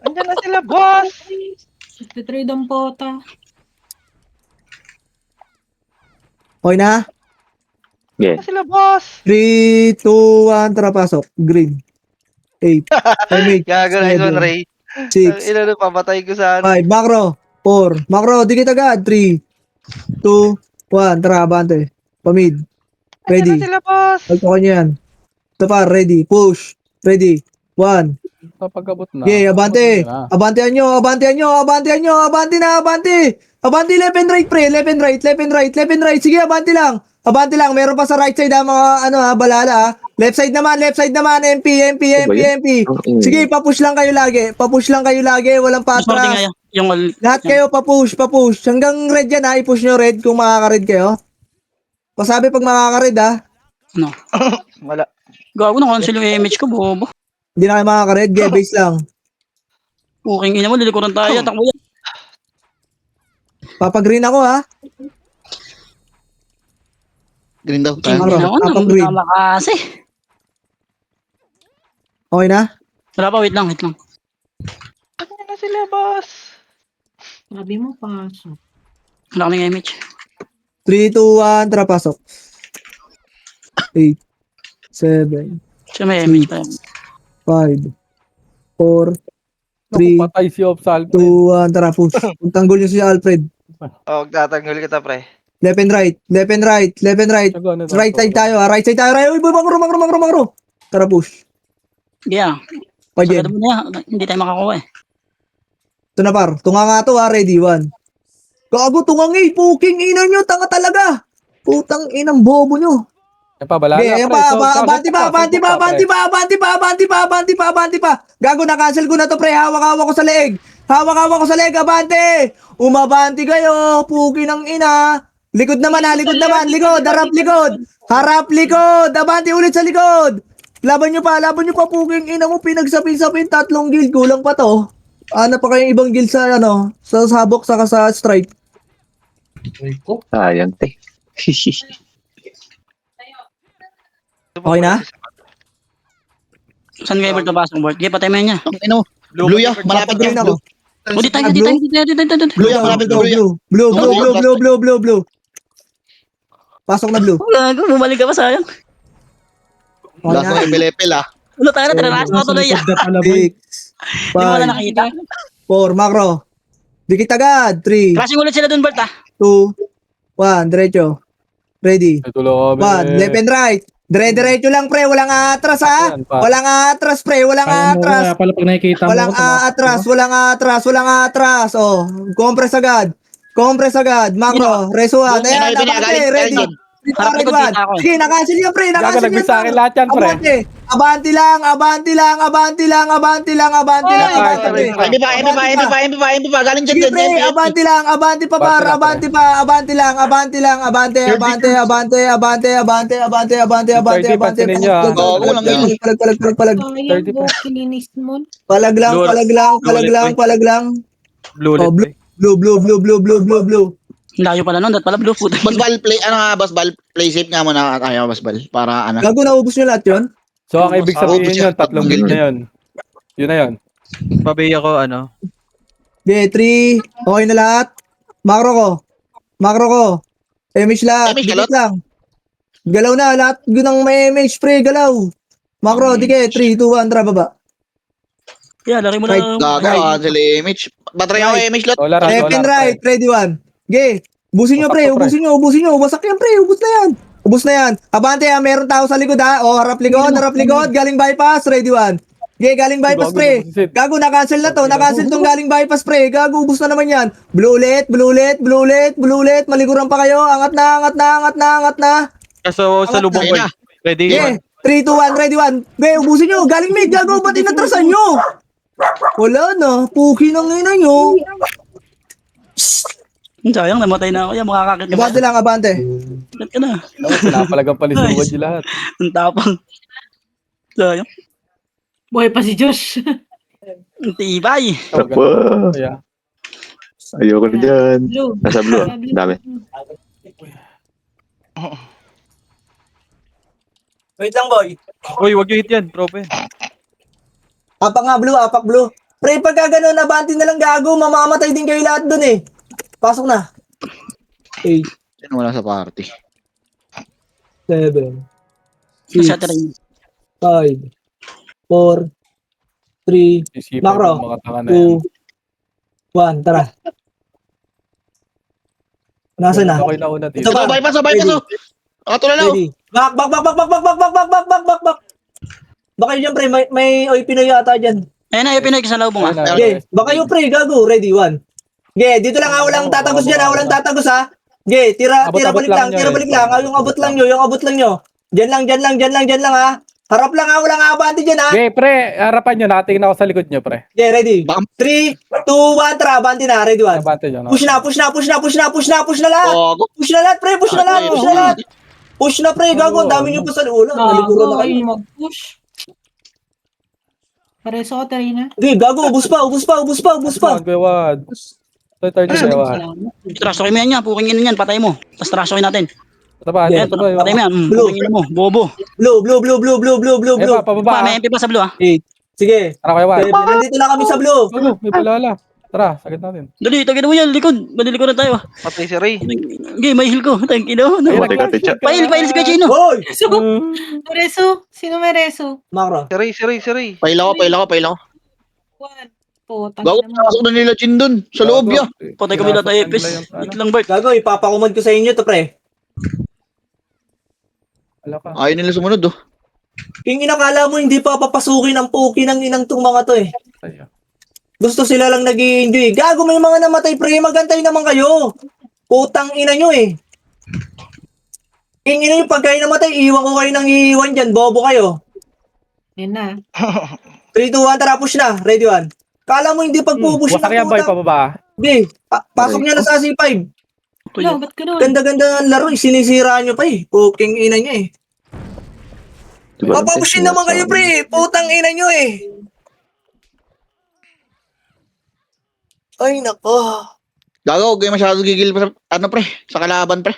Andyan na sila, boss! Nagtitrade ang pota. Okay na? Yeah. Andyan na sila, boss! 3, 2, 1. Tara, pasok. Green. 8. Gago na yun, Ray. 6. Ilan pamatay ko sa 5. Macro. 4. Macro, dikit agad. 3, 2, 1. Tara, abante. Pamid. Ready. Andyan na sila, boss! Pagpako nyo yan. Ito pa, ready. Push. Ready. 1. Papagabot na. Okay, abante. Abantehan nyo. Abante na. Abante, left and right, pre. Left and right. Sige, abante lang. Meron pa sa right side ha, mga balala ha. Left side naman. MP. Sige, papush lang kayo lagi. Walang Mas mabuti nga patras. yan. Yung Lahat kayo papush. Hanggang red yan ha. I-push nyo red kung makaka-red kayo. Pasabi pag makaka-red ha. ano. Wala. Gago na cancel yung image ko, bobo. Hindi na kayo makaka-red. Base lang. Puking ina mo, lilikuran tayo. Takbo yan. Papagreen ako ha. Green daw. King Macro, ina ko, tapang green. tama kasi. Okay na? Wala pa, wait lang. Andyan na sila, boss! Sabi mo, pasok. Wala kaming image. 3, 2, 1. Tara, pasok. 8. 7. Siya may image pa yan. 5, 4, Naku, 3, patay si Opsal. 2, 1, tara, push. Magtanggol nyo si Alfred. Oh, tatanggol kita, pre. Left and right. Right side tayo, ha. Right. Uy, makro. Tara, push. Yeah. Pajen. Sagad mo na yan. Hindi tayo makakuha eh. Ito na, par. Tunga nga to, ha. Ready, 1. Gago, tungang puking ina nyo. Tanga talaga. Putang inang bobo nyo. Yan pa, balala. Okay, ayan pa. Abante pa. Gago, na-cancel ko na to, pre. Hawak-hawak ko sa leeg. Abante. Umabante kayo. Puki ng ina. Likod naman. Harap likod. Abante ulit sa likod. Laban nyo pa. Puking ina mo. Pinagsapin-sapin. 3 guild. Kulang pa to. Ano pa kayong ibang guild sa ano? Sa sabok saka sa strike. Sayang, te. Okay na? Saan kayo Bert napasok, Bert? Okay, patay mo yan niya. Ano? Blue ya, malapit Green ka. ako. O, di tayo, di tayo, di tayo, di tayo, di tayo. Blue ya, malapit ka, blue ya. Blue. Pasok na blue. Wala, bumalik ka pa, sayang. Okay Last na. na epil-epil ah. Wala tayo na, tinaras mo tuloy yan. Likod na pala, boy. 6, Di mo wala 5, nakita. 4, macro. Dikit agad. 3, Crashing ulit sila dun, Bert, ah. 2, 1, diretso. Ready. Ito lang kami. 1, left and right. Dire-diretso lang, pre. Walang atras, ha? Ayan, pa. Walang atras, pre. Walang Kaya mo, atras. kaya pala pag nakikita mo Walang ko, walang atras. Oh, compress agad. Macro, resuan. Ayan, Ano, abante, galing ready. dyan. Harap likod Ready, dito ako, eh. sige, nakasil yan, pre. Gago, Nakasil nag-miss sa akin lahat yan, pre. Abante lang. MP pa, galing dyan Sige, dyan. pre, abante lang, abante pa, par, abante pa, abante lang, abante. pansinin niyo, ah. Oo, walang Palag. Sayang, 30 go, pa. kilinis mo. Palag lang. Blue Oh, ulit, blue. boy. Blue. Layo pala nun, dat pala blue foot. Basbal, play safe nga muna tayo, Basbal. Para ano. Gago, naubos nyo lahat yun? So, ang ibig sabihin siya. yun, tatlong guild na yun. Yun na yun. Pabay ako, ano. Okay, 3. Okay na lahat. Macro ko. MH lahat. MH Dikit lang. Galaw na. Lahat ng may MH, pre. Galaw. Macro, dikit. 3, 2, 1. Tara, baba. Yeah, lari mo Right, lang. Gaga, sila image. Battery ako image lot. Wala Left and right. Ready, 1. Okay. Ubusin nyo, pre. Ubusin nyo. Wasak yan, pre. Ubus na yan. Abante, ha. Meron tao sa likod, ha. O, harap likod. Galing bypass. Ready, 1. Okay, galing bypass, pre. Gago, na-cancel na to. Na-cancel tong galing bypass, pre. Gago, ubus na naman yan. Blue ulit. Maliguran pa kayo. Angat na. Kaso sa lubong, boy. Ayun na. Ready? Okay. 3, 2, 1. Ready, 1. Okay, ubusin nyo. Galing mid. Gago, ba't inatrasan nyo? Wala na. Puki ng ina nyo. Sayang, namatay na ako yan. Makakakit ka ba? Abante lang, abante. Bakit ka na? Pinapalagang palisuwad yung lahat. Ang tapang. Sayang. Buhay pa si Josh. Ang tibay. Wow. Kaya, Ayoko na dyan. Blue. Nasa blue, ah. Dami. Wait lang, boy. Uy, wag nyo hit yan. Prope. Apak blue. Pre, pagka ganun, abante na lang gago. Mamamatay din kayo lahat dun eh. Pasok na. 8, Yan, wala sa party. 7, Sa 6, train. 5, 4, 3, isipan Macro. yung mga tanga na yan. 2, 1. Tara. Nasaan na? Okay na una dito. Ito ba? Bypass. Tulala ako. Ready. Back. Baka yun dyan, pre. May Pinoy yata dyan. Ayun na, yung Pinoy sa lubong, ah. Okay. Baka yung pre, gago. Ready, 1. Okay, dito lang ha. Walang tatagos dyan ha. Walang tatagos ha. Okay, tira balik lang. Yung abot lang nyo. Diyan lang ha. Harap lang ha. Walang abante dyan ha. Okay, pre, harapan nyo. Nakatingin ako sa likod nyo, pre. Okay, ready. 3, 2, 1. Tara, abante na. Ready, 1. Abante nyo. Push na lahat. Gago. Push na lahat, pre. Push na, pre. Gago. Ang dami nyo pa sa ulo. Naliguran na kayo. Ay, mag-push. Pareso ko, Tarina. Okay, gago. Ubus pa. Gawad. Ito, gawad. Trasokin mo yan niya, puking ina yan, patay mo. Tapos trasokin natin. Taba, Yeah. Patay mo yan, Blue. puking ina mo, bobo. Blue. Eh, pa, pababa. May MP pa sa blue, ah. Sige. Tara, kayo, Okay, nandito lang kami sa blue. May palala. Tara, sakit natin. Dali, tagay mo yan, likod. Madilikod na tayo. Patay si Ray. Okay, may heal ko. Thank you, no. Matay ka, teacher. Pail si Kachino. Hoy! Reso? Sino may reso? Macro. Si Ray. Pail ako. 1. Putang Gago, ina mo. pasok na nila Chin dun. Sa loob ya. Patay kami na tayo, Epis. Wait lang, Bert. Gago, ipapakumad ko sa inyo to, pre. Wala ka. Ayaw nila sumunod oh. Yung inakala mo hindi pa papasukin ang puki ng inang tong mga to eh. Tayo. Gusto sila lang nag-i-enjoy. Gago, may mga namatay, pre. Magantay naman kayo. Putang ina nyo eh. King ina nyo, pag kayo namatay, iwan ko kayo ng iiwan dyan. Bobo kayo. Yan na. 3, 2, 1, tara, push na. Ready, 1. Kala mo hindi pagpupush Wasak yan, boy, pababa. Hindi. Pasok niya na sa C5. No, ba't ganun? Ganda-ganda ng laro, sinisira nyo pa eh. Puking ina nyo eh. Papapushin naman kayo, pre. Putang ina nyo eh. Ay, nako. Gago, huwag kayo masyado gigil pa sa, pre, sa kalaban, pre.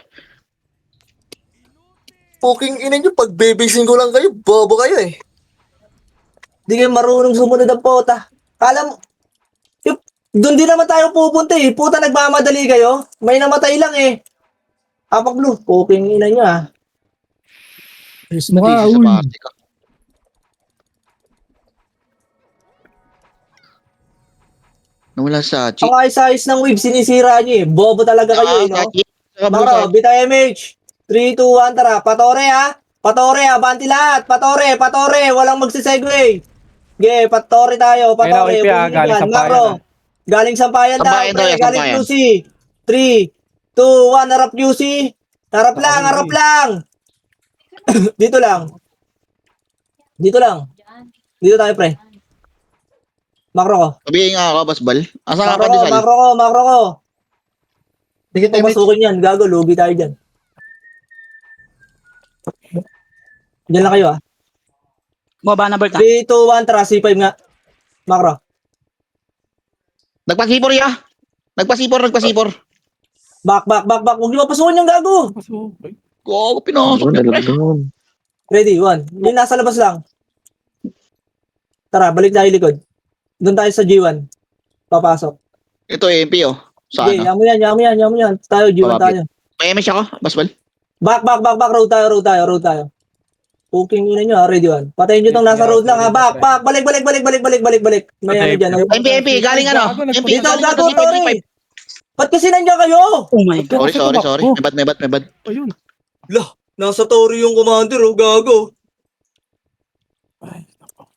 Puking ina nyo, pag bebising ko lang kayo, bobo kayo eh. Di kayo marunong sumunod ang pota. Kala mo, doon din naman tayo pupunta eh. Puta, nagmamadali kayo. May namatay lang eh. Apak Blue, puking ina nyo ah. Ayos mo ka, Easy sa uy. party ka. Nawala sa Hachi. Ang ayos-ayos ng wave, sinisira nyo eh. Bobo talaga kayo eh, no? Makro, Bita MH. 3, 2, 1, tara. Patore ha. Patore ha. Banti lahat. Patore, patore. Walang magsisegue. Ge, patore tayo. Patore. Ayun, Punin galing yan. Sampayan, Makro. Galing sampayan daw. Sampayan daw Pre. yan, Galing Sampayan. QC. 3, 2, 1. Harap QC. Harap lang, harap lang. Dito lang. Dito lang. Dito tayo, pre. Makro ko. Sabihin nga ako, Basbal. Asa nga Makro pa, ko, Dizal? makro ko, makro ko. Dikit Ito, pasukin yan. Gago, lugi tayo dyan. Diyan lang kayo ah. Baba na Bert 3, 2, 1, tara. C5 nga. Makro. Nagpasipor ya. Nagpasipor. Back. Huwag niyo mapasukin yung gago. Pasok. Gago, pinasok niya, pre. Ready, 1. Yung nasa labas lang. Tara, balik tayo likod. Doon tayo sa G1. Papasok. Ito, MP, oh. Sige, Sana. yamu yan. Tayo, G1 tayo. May MS ako, Basbal. Back. Road tayo. Puking ina nyo ha, ready 1. Patayin nyo tong nasa road lang ha. Back. Balik. May ano dyan. MP, galing ano? MP, Dito, galing ano? gago, Tori. Ba't kasi nandiyan kayo? Oh my God. Sorry. May bad. Ayun. Nasa Tori yung commander, oh, gago. Ay, nako.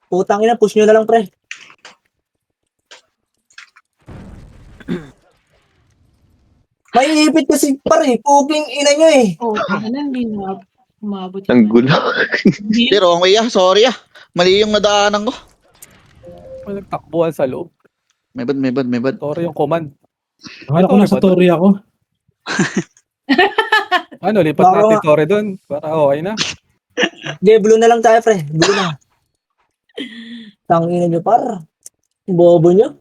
Putang ina, push nyo na lang, pre. May ipit kasi pare, puking ina nyo eh. Oh, hindi na umabot Ang gulo. Hindi, wrong way ah. Sorry ah. Mali yung nadaanan ko. May nagtakbuhan sa loob. May bad. Sorry yung command. Akala ko nasa Tori ako. Ano, lipat Baka- natin Torre doon. Para okay na. Hindi, blue na lang tayo, pre. Blue na. Tangina nyo, par. Bobo nyo.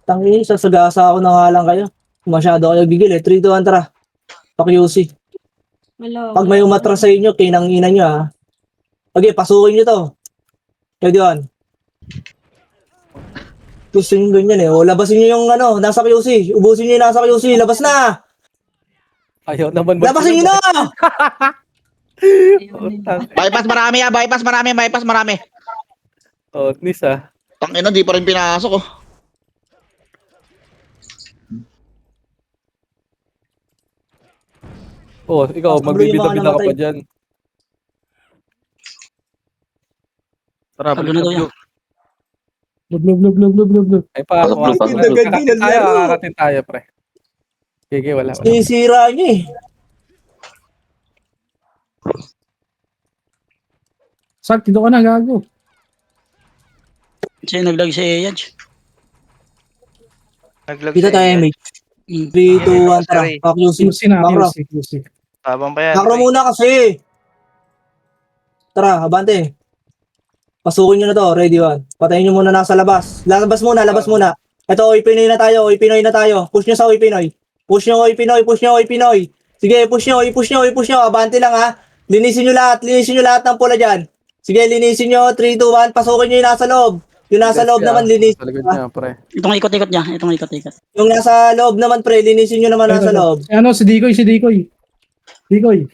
Tangina, sasagasa ako na nga lang kayo. Masyado kayo gigil eh. 3, 2, 1, tara. Pakiusi. Wala. Pag may umatras sa inyo, kinangina nyo ha. Okay, pasukin nyo to. Ready 1. Gusto nyo ganyan eh. O, labasin nyo yung ano, nasa QC. Ubusin nyo yung nasa QC. Labas na! Ayaw naman. Labasin nyo na! Bypass marami. Oh, nis ah. Tangina, di pa rin pinasok oh. Oh, ikaw, Mas tuloy yung mga magbibida-bida ka namatay. pa dyan. Tara, balik na blue. Blub. Ay pa, Pasok, pasok. kakatin tayo, kakatin tayo, pre. Sige, wala. Sinisira nyo eh. Sak, dito ka na, gago. Kasi naglag si Eyaj. Naglag Dito tayo, mate. 3, 2, 1, tara. Pakiusi. QC na, Makro. QC. Tabang pa yan. Makro pre. muna kasi. Tara, abante. Pasukin nyo na to. Ready 1. Patayin nyo muna nasa labas. Labas muna. Ito, Oy Pinoy na tayo. Push nyo sa Oy Pinoy. Push nyo Oy Pinoy. Sige, push nyo. Abante lang ha. Linisin nyo lahat ng pula dyan. Sige, linisin nyo. 3, 2, 1. Pasukin nyo yung nasa loob. Yung nasa loob naman, linisin. Talaga niya, pre. Itong ikot-ikot niya. Yung nasa loob naman, pre. Linisin nyo naman nasa loob. Ano, si Dikoy. Dikoy.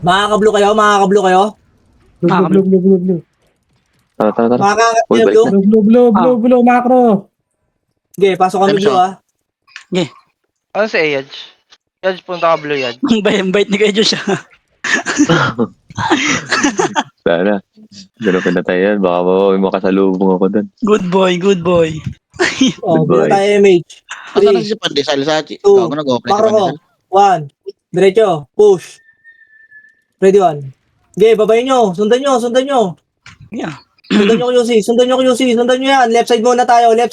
Makakablo kayo? Blub. Tara. Makakakat Uy, kayo, balik Blue? na. Blub, macro. Okay, pasok kami, Ayun Blue, siya. ha? Ano si Ayaj? Ayaj, punta ka blue yan. Ang bait ni Kuya Josh. Sana. Ganun na tayo yan. Baka makasalubong ako doon. Good boy. Oh, Goodbye. dito tayo, MH. Asa na si Pandesal sa Hachi? Two. Gago nag-open si Makro ko. Pandesal. 1. Diretso. Push. Ready 1. Okay, babayin nyo. Sundan nyo. Yeah. Sundan nyo QC. Sundan nyo yan. Left side muna tayo. Left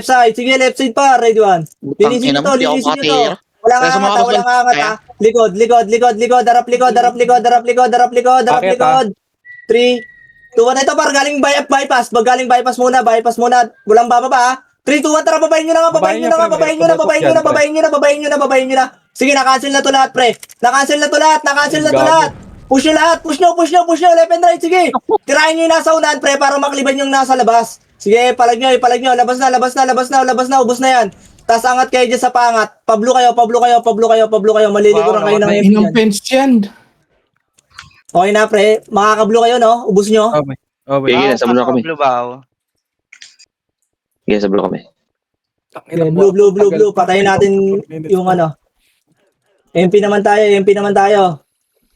side. Sige, left side pa. Ready 1. Utang Linisin ina nyo mo, to. di ako makatira. Wala Kaya sa mga nga kapal- angata. Likod. Harap likod. 3, 2-1 na ito, par. Galing bypass. Galing bypass muna. Walang bababa, ha. 3, 2, 1, tara, babayin nyo na nga. Babayin nyo na. Sige, na-cancel na to lahat, pre. Na-cancel na to lahat. Push nyo lahat. Push nyo. Left and right, sige. Tirahin nyo yung nasa unahan, pre, para makliban yung nasa labas. Sige, palag nyo. Labas na. Ubus na yan. Tas angat kayo dyan sa pangat. Pablo kayo. Maliligo na kayo ng MP Inang yan. fence yan. Okay na, pre. Makakablo kayo, no? Ubus nyo. Okay. Okay. Sige, nasa blue kami. Blue ba ako? Sige, sa blue kami. Okay, blue. Patayin natin yung ano. MP naman tayo.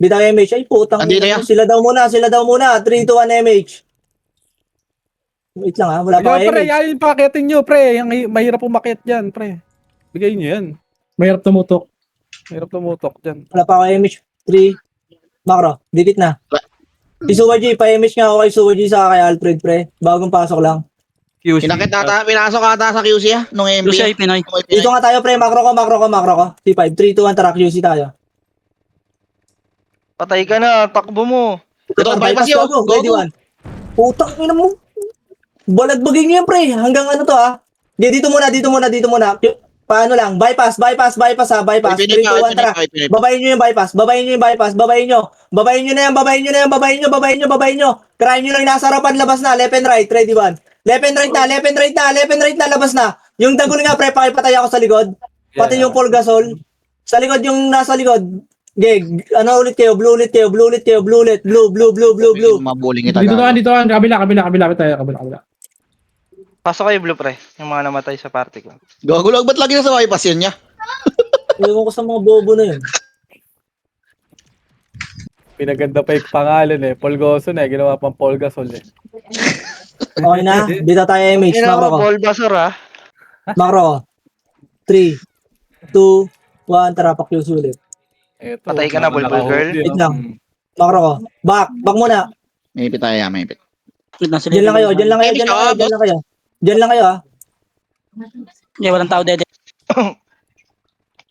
Bitaw MH. Ay, putang. Andito yan. Sila daw muna. 3, 2, 1 MH. Wait lang, ha. Wala pa Pre, MH. yan yung pakitin nyo, pre. Yung mahirap umakit dyan, pre. Bigay nyo yan. Mahirap tumutok. Mahirap tumutok dyan. Wala pa ako MH. 3. Macro. Dikit na. Si Suwa G. Pa-MH nga ako kay Suwa G sa kay Alfred, pre. Bagong pasok lang. QC. Pinasok ata sa QC nung MP. Lucia ay Pinoy. Dito nga tayo, pre. Macro ko. C5. 3, 2, 1. Tara, QC tayo. Patay ka na, takbo mo. Ito, bypass yun. Go. Go. Ready, 1. Putang ina mo. Balagbagin nyo yan, pre. Hanggang ano to, ha. Dito muna. Paano lang? Bypass, ha. Bypass. 3, 2, 1. Tara. Babayin nyo yung bypass. Babayin nyo. Babayin nyo. Try nyo lang nasa harapan, labas na. Left and right. Ready, 1. Left and right na. Labas na. Yung dagol nga, pre. Pakipatay ako sa likod. Pati yung Paul Gasol. Sa likod, yung nasa likod. Geg, ano ulit kayo? Blue. Blue. Mabuling ito. Dito ka. Kabila tayo. Pasok kayo blue pre, yung mga namatay sa party ko. Gagulog, ba't lagi na sa bypass yun niya? Ewan ko sa mga bobo na yun. Pinaganda pa yung pangalan eh. Paul Goson eh. Ginawa pang Paul Gasol eh. Okay na, dito tayo MH. Hindi na Macro ako, ko. ball basur ha. Macro ko. 3, 2, 1, tara, pakyus ulit. Eto, Patay ka na, Bulbul girl. nakahuli, Wait no? lang. Macro ko. Back muna. Mayipit tayo, mayipit. Diyan lang kayo. Diyan lang kayo, ha. Hindi, walang tao dede.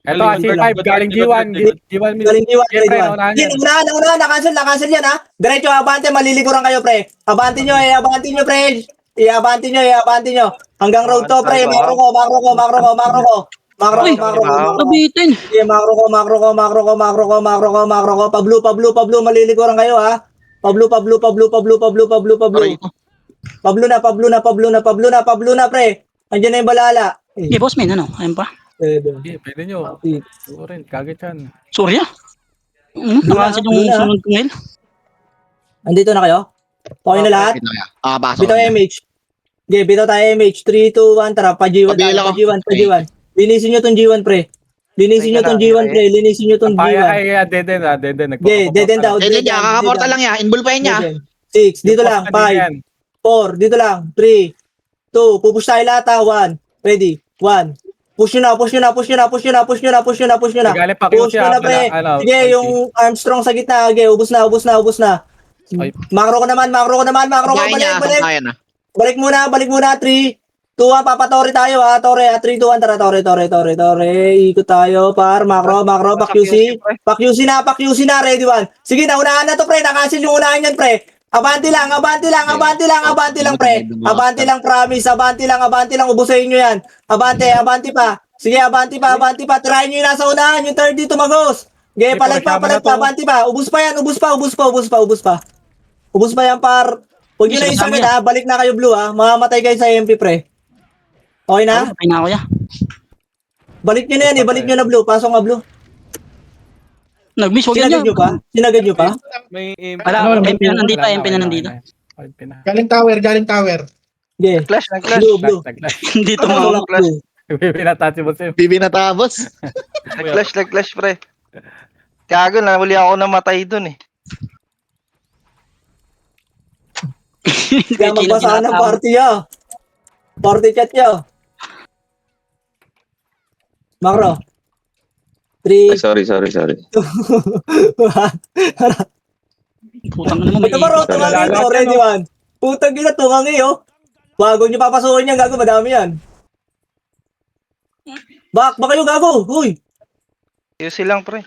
Eto, C5, galing G1. G1 Galing G1, Siyempre, G1. naunahan yan. Unahan, na-cancel yan, ha. Diretso, abante, maliliguran kayo, pre. Abante nyo, pre. I-abante nyo. Hanggang road to, pre. Macro ko. Kabitin. Sige, macro ko. Pablo, maliliguran kayo, ha. Pablo. Pablo na, pre. Andiyan na yung balala. Hindi, boss man, ano? Ayun pa. Pwede nyo. Siguro rin, kagit yan. Sorry ah. Nakansel yung Luna. sunod ng mail. Andito na kayo? Okay na lahat? Pasok. Bitaw MH. Okay, bitaw tayo MH. 3, 2, 1, tara. Pa-G1 tayo. Pabila ko. Pa-G1. Linisin nyo tong G1, pre. Linisin nyo tong G1. Paya kay Deden ah. Deden. Okay, Deden daw. Dede niya, kakaporta lang niya. Inbul pa yun niya. 6, dito lang. 5, 4, dito lang. 3, 2, pupush tayo lahat, ha. 1, ready. 1. Push nyo na. Galing pa Push nyo na, pre. Sige, yung Armstrong sa gitna. Okay, ubus na. Macro ko naman. Kaya na. Balik muna. 3, 2, 1, papatore tayo, ha. Tore, ha. 3, 2, 1, tara. Tore. Ikot tayo, par. Macro, pa-QC na. Ready, 1. Sige, naunahan na to, pre. Nakancel yung unahan yan, pre. Abante lang, pre. Abante lang, promise. Abante lang. Ubusin nyo yan. Abante pa. Sige, abante pa. Try nyo yung nasa unahan. Yung third dito, magos. Okay, palag pa. Abante pa. Ubus pa yan. Ubus pa yan, par. Huwag nyo na isagad, ha. Balik na kayo, blue, ha. Mamamatay kayo sa MP, pre. Okay na? Patay na ako ya. Balik nyo na yan, Balik nyo na, blue. Pasok nga, blue. Nag-miss, huwag yan. Sinagad nyo pa? May Wala, MP na nandito. Galing tower. Okay. Nag-flash. Blue. Dito Pasok mo. lang, blue. Pinatati mo sa'yo. Bibi na tapos. Nag-flash, pre. Gago, nahuli ako namatay dun eh. Kaya magbasahan ng party, ya. Party chat, ya. Macro. 3, Sorry. Putang ina mo, may Ito baro, tungangi to, ready, 1. Putang ina, tungangi, oh. Bago nyo papasukin yan, gago, madami yan. Ba kayo, gago, huy. QC lang pre.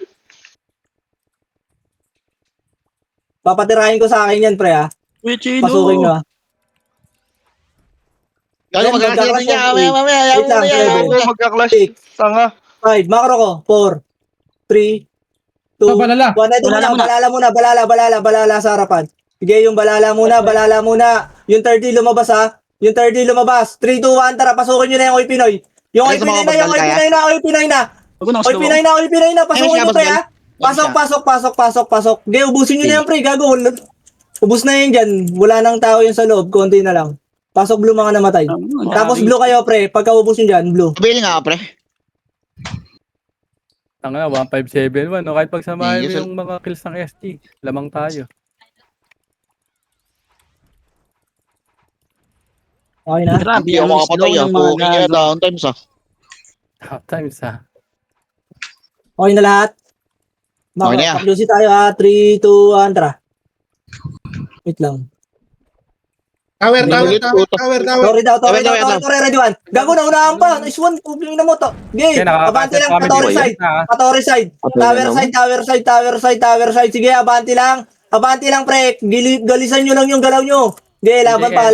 Papatirahin ko sa akin yan, pre, ha. Uy, Chino. Pasukin nyo, ah. Gago, Then, magkakasira magkakasira niya. eight. Mamaya, ayaw Wait mo lang, na yan. seven. Oo, magka-clash. Six. Tanga. 5. Makro ko. 4, 3, 2, Ah, balala. 1. Ito Balala muna, muna. balala sa harapan. Sige, yung balala muna. Yung 30 lumabas, ha. Yung 30 lumabas. 3, 2, 1, tara, pasukin nyo na yung Oy Pinoy. Yung Oy Ay, Pinoy na, sumama yung Oy kaya? Pinoy na, Oy Pinoy na. Huwag ko nang Oy slow Pinoy na, Oy Pinoy na. Pasukin nyo, siya, pre, Basbal. ha. Pasok. Sige, ubusin nyo na yan, pre. Gago. Ubus na yun dyan. Wala nang tao yun sa loob. Konti na lang. Pasok blue mga namatay. Tapos blue kayo, pre. Pagka ubus nyo dyan, blue. Pabili nga, pre. Tanga na, 1571. No? Kahit pagsamahin mo Yes, yung mga kills ng ST, lamang tayo. Okay na? Grabe, Hindi ako ang slow makapatay, ng mga Puking yan, gago. downtimes, ah. Half times ha. Okay na lahat? Okay na yan. Paklusi tayo, ha. 3, 2, 1, tara. Wait lang. Tower. Sorry daw. Ready one. Gago na, unahan pa. Nice one. Kubling na mo to. Okay, Okay, abante lang. kami Patori dito. side. Ha? Patori side. Tower side. Sige, abante lang. Abante lang, pre. Galisan nyo lang yung galaw nyo. Okay, laban pa.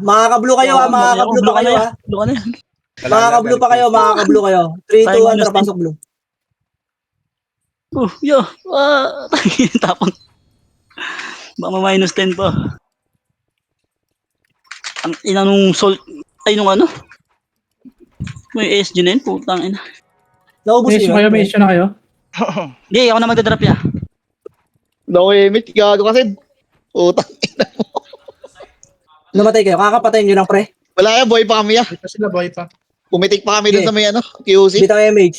Makaka-blue kayo, ha. Makaka-blue pa kayo, ha. Blue ka na yan. Makaka-blue pa kayo. 3, 2, 1, tara, pasok blue. Yo. Tapon. Baka ma-minus 10 pa. Ang ina nung salt. Ay, nung ano? May SG na yun, putang ina. Naubos May issue nyo kayo, yun. may issue na kayo. Hindi, ako na magdadrop ya. Nakuyemit, gago kasi. Utang. Namatay kayo. Kakapatayin nyo lang, pre. Wala yan, boy pa kami, ah. Ito sila, boy pa. Pumitik pa kami dun Okay. sa may, QC. Bitaw MH.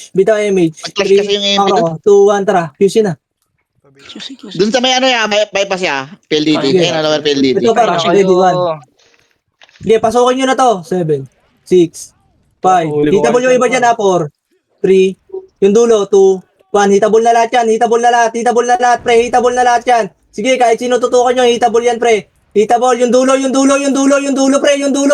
Nag-clash kasi yung MP Makro ko. 2, 1, tara. QC na. Dun sa may bypass siya, PLDT. Okay. Ayun, lower PLDT. Ito pa, Tanga ready kayo. one. Sige, pasukin nyo na to. 7, 6, 5. Huli ko Hitable kayo yung iba dyan, dyan, ha. 4, 3, yung dulo, 2, 1. Hitable na lahat yan. Hitable na lahat, pre. Hitable na lahat yan. Sige, kahit sino tutukan nyo, hitable yan, pre. Hitable, yung dulo, pre. Yung dulo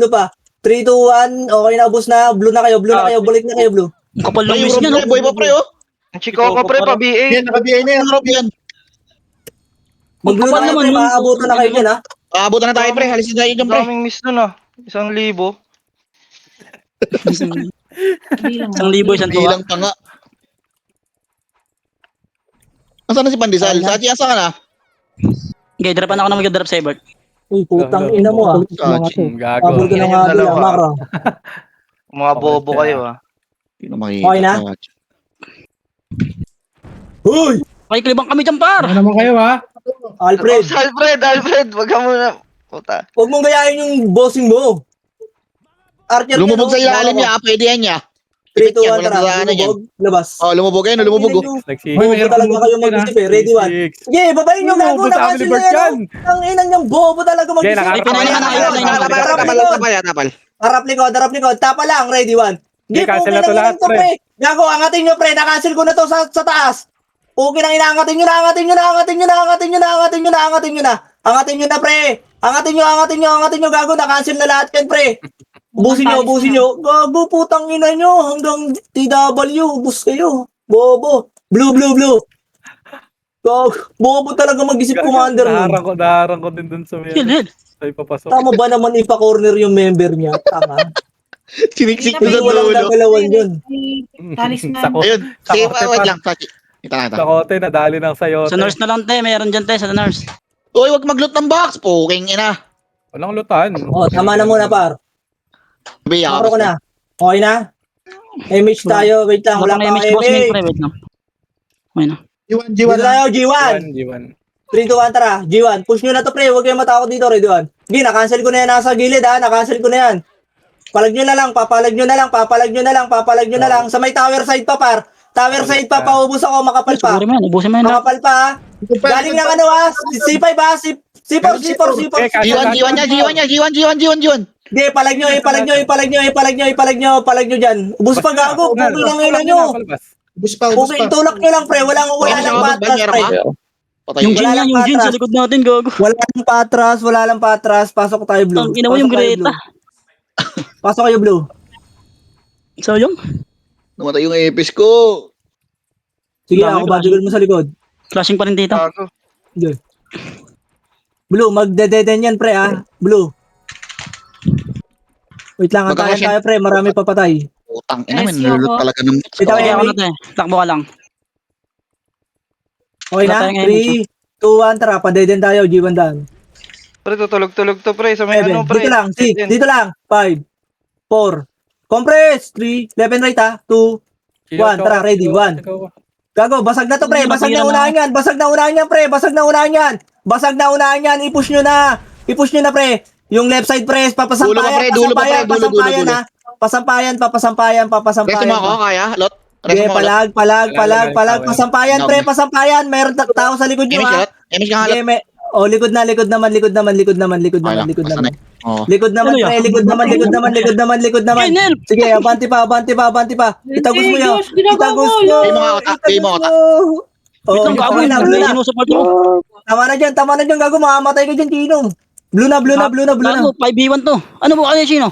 pa. 3, 2, 1. Okay na, ubos na. Blue na kayo. Balik na kayo, blue. Ang kapal Pre, ng yung miss niya, no? boy pa, pre, oh. Ang chiko ko, pre, pa-BA. Yan, naka-BA na yan. Ang rope yan. Mag-blue na kapal kayo, naman pre. yun. Maaabutan na kayo dyan, ha. Abutan na tayo, pre. Halisin tayo dyan, pre. Daming miss nun, ah. 1,000. Bilang. 1,000, isang tuwa. Bilang tanga. Nasaan na si Pandesal? Ayan. Sachi, asa ka na? Okay, dropan ako na magdadrop sa Ebert. Uy, putang ina mo, ha. Sachi. Gago. Pabor ko na Yan nga yung dalawa. bilang, makro. Mga bobo Okay, kayo, ah. Hindi na makikita. Okay na? Sachi. Uy! Pakikilibang kami dyan, par! Ano naman kayo, ha? Alfred, Alfred, wag ka muna. Puta. huwag mong gayahin yung bossing mo. Archer Lumubog sa ilalim niya, pwede yan niya. 3, 2, 1, Walang tara. dudaan na dyan. Labas. Oh, lumubog yan, lumubog. Oh. Nagsisi. Bobo talaga kayo mag-isip, eh. Ready, one. Sige, babayin nyo, gago. Bobo sa Nakasil Family na Bird yan, yan. oh. Ang inan niyang bobo talaga mag-isip. Okay, Tapal. Harap likod. Tapa lang, ready, one. Okay, Sige, cancel okay na to lang lahat, yan to, pre. pre. Gago, angatin nyo, pre. Nakasil ko na to sa taas. Okay nang inaangatin nyo na. Angatin nyo na, pre. Angatin nyo, gago. Nakasil na lahat yan, pre. Ubusin nyo. Gago, putang ina nyo. Hanggang TW, ubus kayo. Bobo. Blue. Gago, bobo talaga mag-isip commander mo. Naharang ko din dun sa may Heal. sa papasok. Tama ba naman ipa-corner yung member niya? Tama. Siniksik ko Hindi sa walang dulo. gagalawan yun. Talisman. Sako. Ayun, sige, Sakote wait pa. lang, Sachi. Ita. Sa kote, nadali ng sayote. Sa nurse na lang, te. Meron dyan, te. Sa nurse. Uy, wag mag-loot ng box. Puking ina. Walang lutan. Oh, tama na muna, par. Sabi, Makro ko na. Okay na? MH tayo. Wait lang. Wala Wala pa image boss main, MH. pre. Wait lang. Okay na. G1. Dito tayo, G1. G1. 3, 2, 1, tara. G1. Push nyo na to, pre. Huwag kayong matakot dito, ready, 1. Sige, na-cancel ko na yan. Nasa gilid, ha. Na-cancel ko na yan. Papalag nyo na lang. Sa may tower side pa, par. Tower side pa, paubos ako. Makapal pa. Siguro mo yan. Ubusin mo yan. Makapal pa, ha. Galing ng ano, ha. C5, ha. C4. G1. Hindi, palag nyo dyan. Ubus pa, gago. Pugi lang ngayon nyo. Ubus pa. Pugi, itulak nyo lang, pre. Wala lang patras, pre. Patay Yung yun. Jin Wala yan, lang yung Jin patras. sa likod natin, gago. Wala lang patras. Pasok tayo, blue. Ang ina mo yung Greta. Pasok kayo, blue. So, yung Namatay yung epis ko. Sige, Dami, ako bodyguard mo sa likod. flashing pa rin dito. Gago. Sige. Blue, magdededen yan, pre, ah. Blue. Wait lang, antayan Magkakasya- tayo, pre. Marami papatay. Putang ina, may SU nalulot ako. talaga ng Bitaw, Sige ako Emi. na te. Takbo ka lang. Okay na? Patay ngayon, 3, 2, 1, tara. Padeden tayo, G1 daan. Pre, tutulog-tulog to, pre. Sa may 7, ano, pre. dito lang, 6, dito lang. 5, 4, compress, 3, left and right, ha. 2, One, tara, ready, one. Gago, basag na to, pre. Basag na unahan yan. Basag na unahan yan, pre. Basag na unahan yan. Basag na unahan yan. I-push nyo na. I-push nyo na, pre. Yung left side, pre. Dulo pa, Papasampayan, pre. Dulo pa, pre. pasampayan, Dulo. ha. Pasampayan, papasampayan, Resto papasampayan. mo ako, kaya? Lot? Resto Okay, mo ako, Lot? palag. Pasampayan, pre. Pasampayan. Mayroon tao sa likod nyo, Image ka, ha. Lot? Image ka nga, Lot? Okay, likod naman. Okay lang, basta na. Oh. Likod naman, Ano pre. yan? Likod naman. Ay, Nel! Sige, abanti pa. Itagos mo yun. Diyos, ginagawa Itagos mo. mo. Pay mo nga ako, pay mo ako. Wait lang, gago. okay na, May blue na. sinusupport mo. Tama na dyan, gago. Mamamatay ka dyan, Chino. Blue na. Gago, 5v1 to. Ano po kaya, Chino?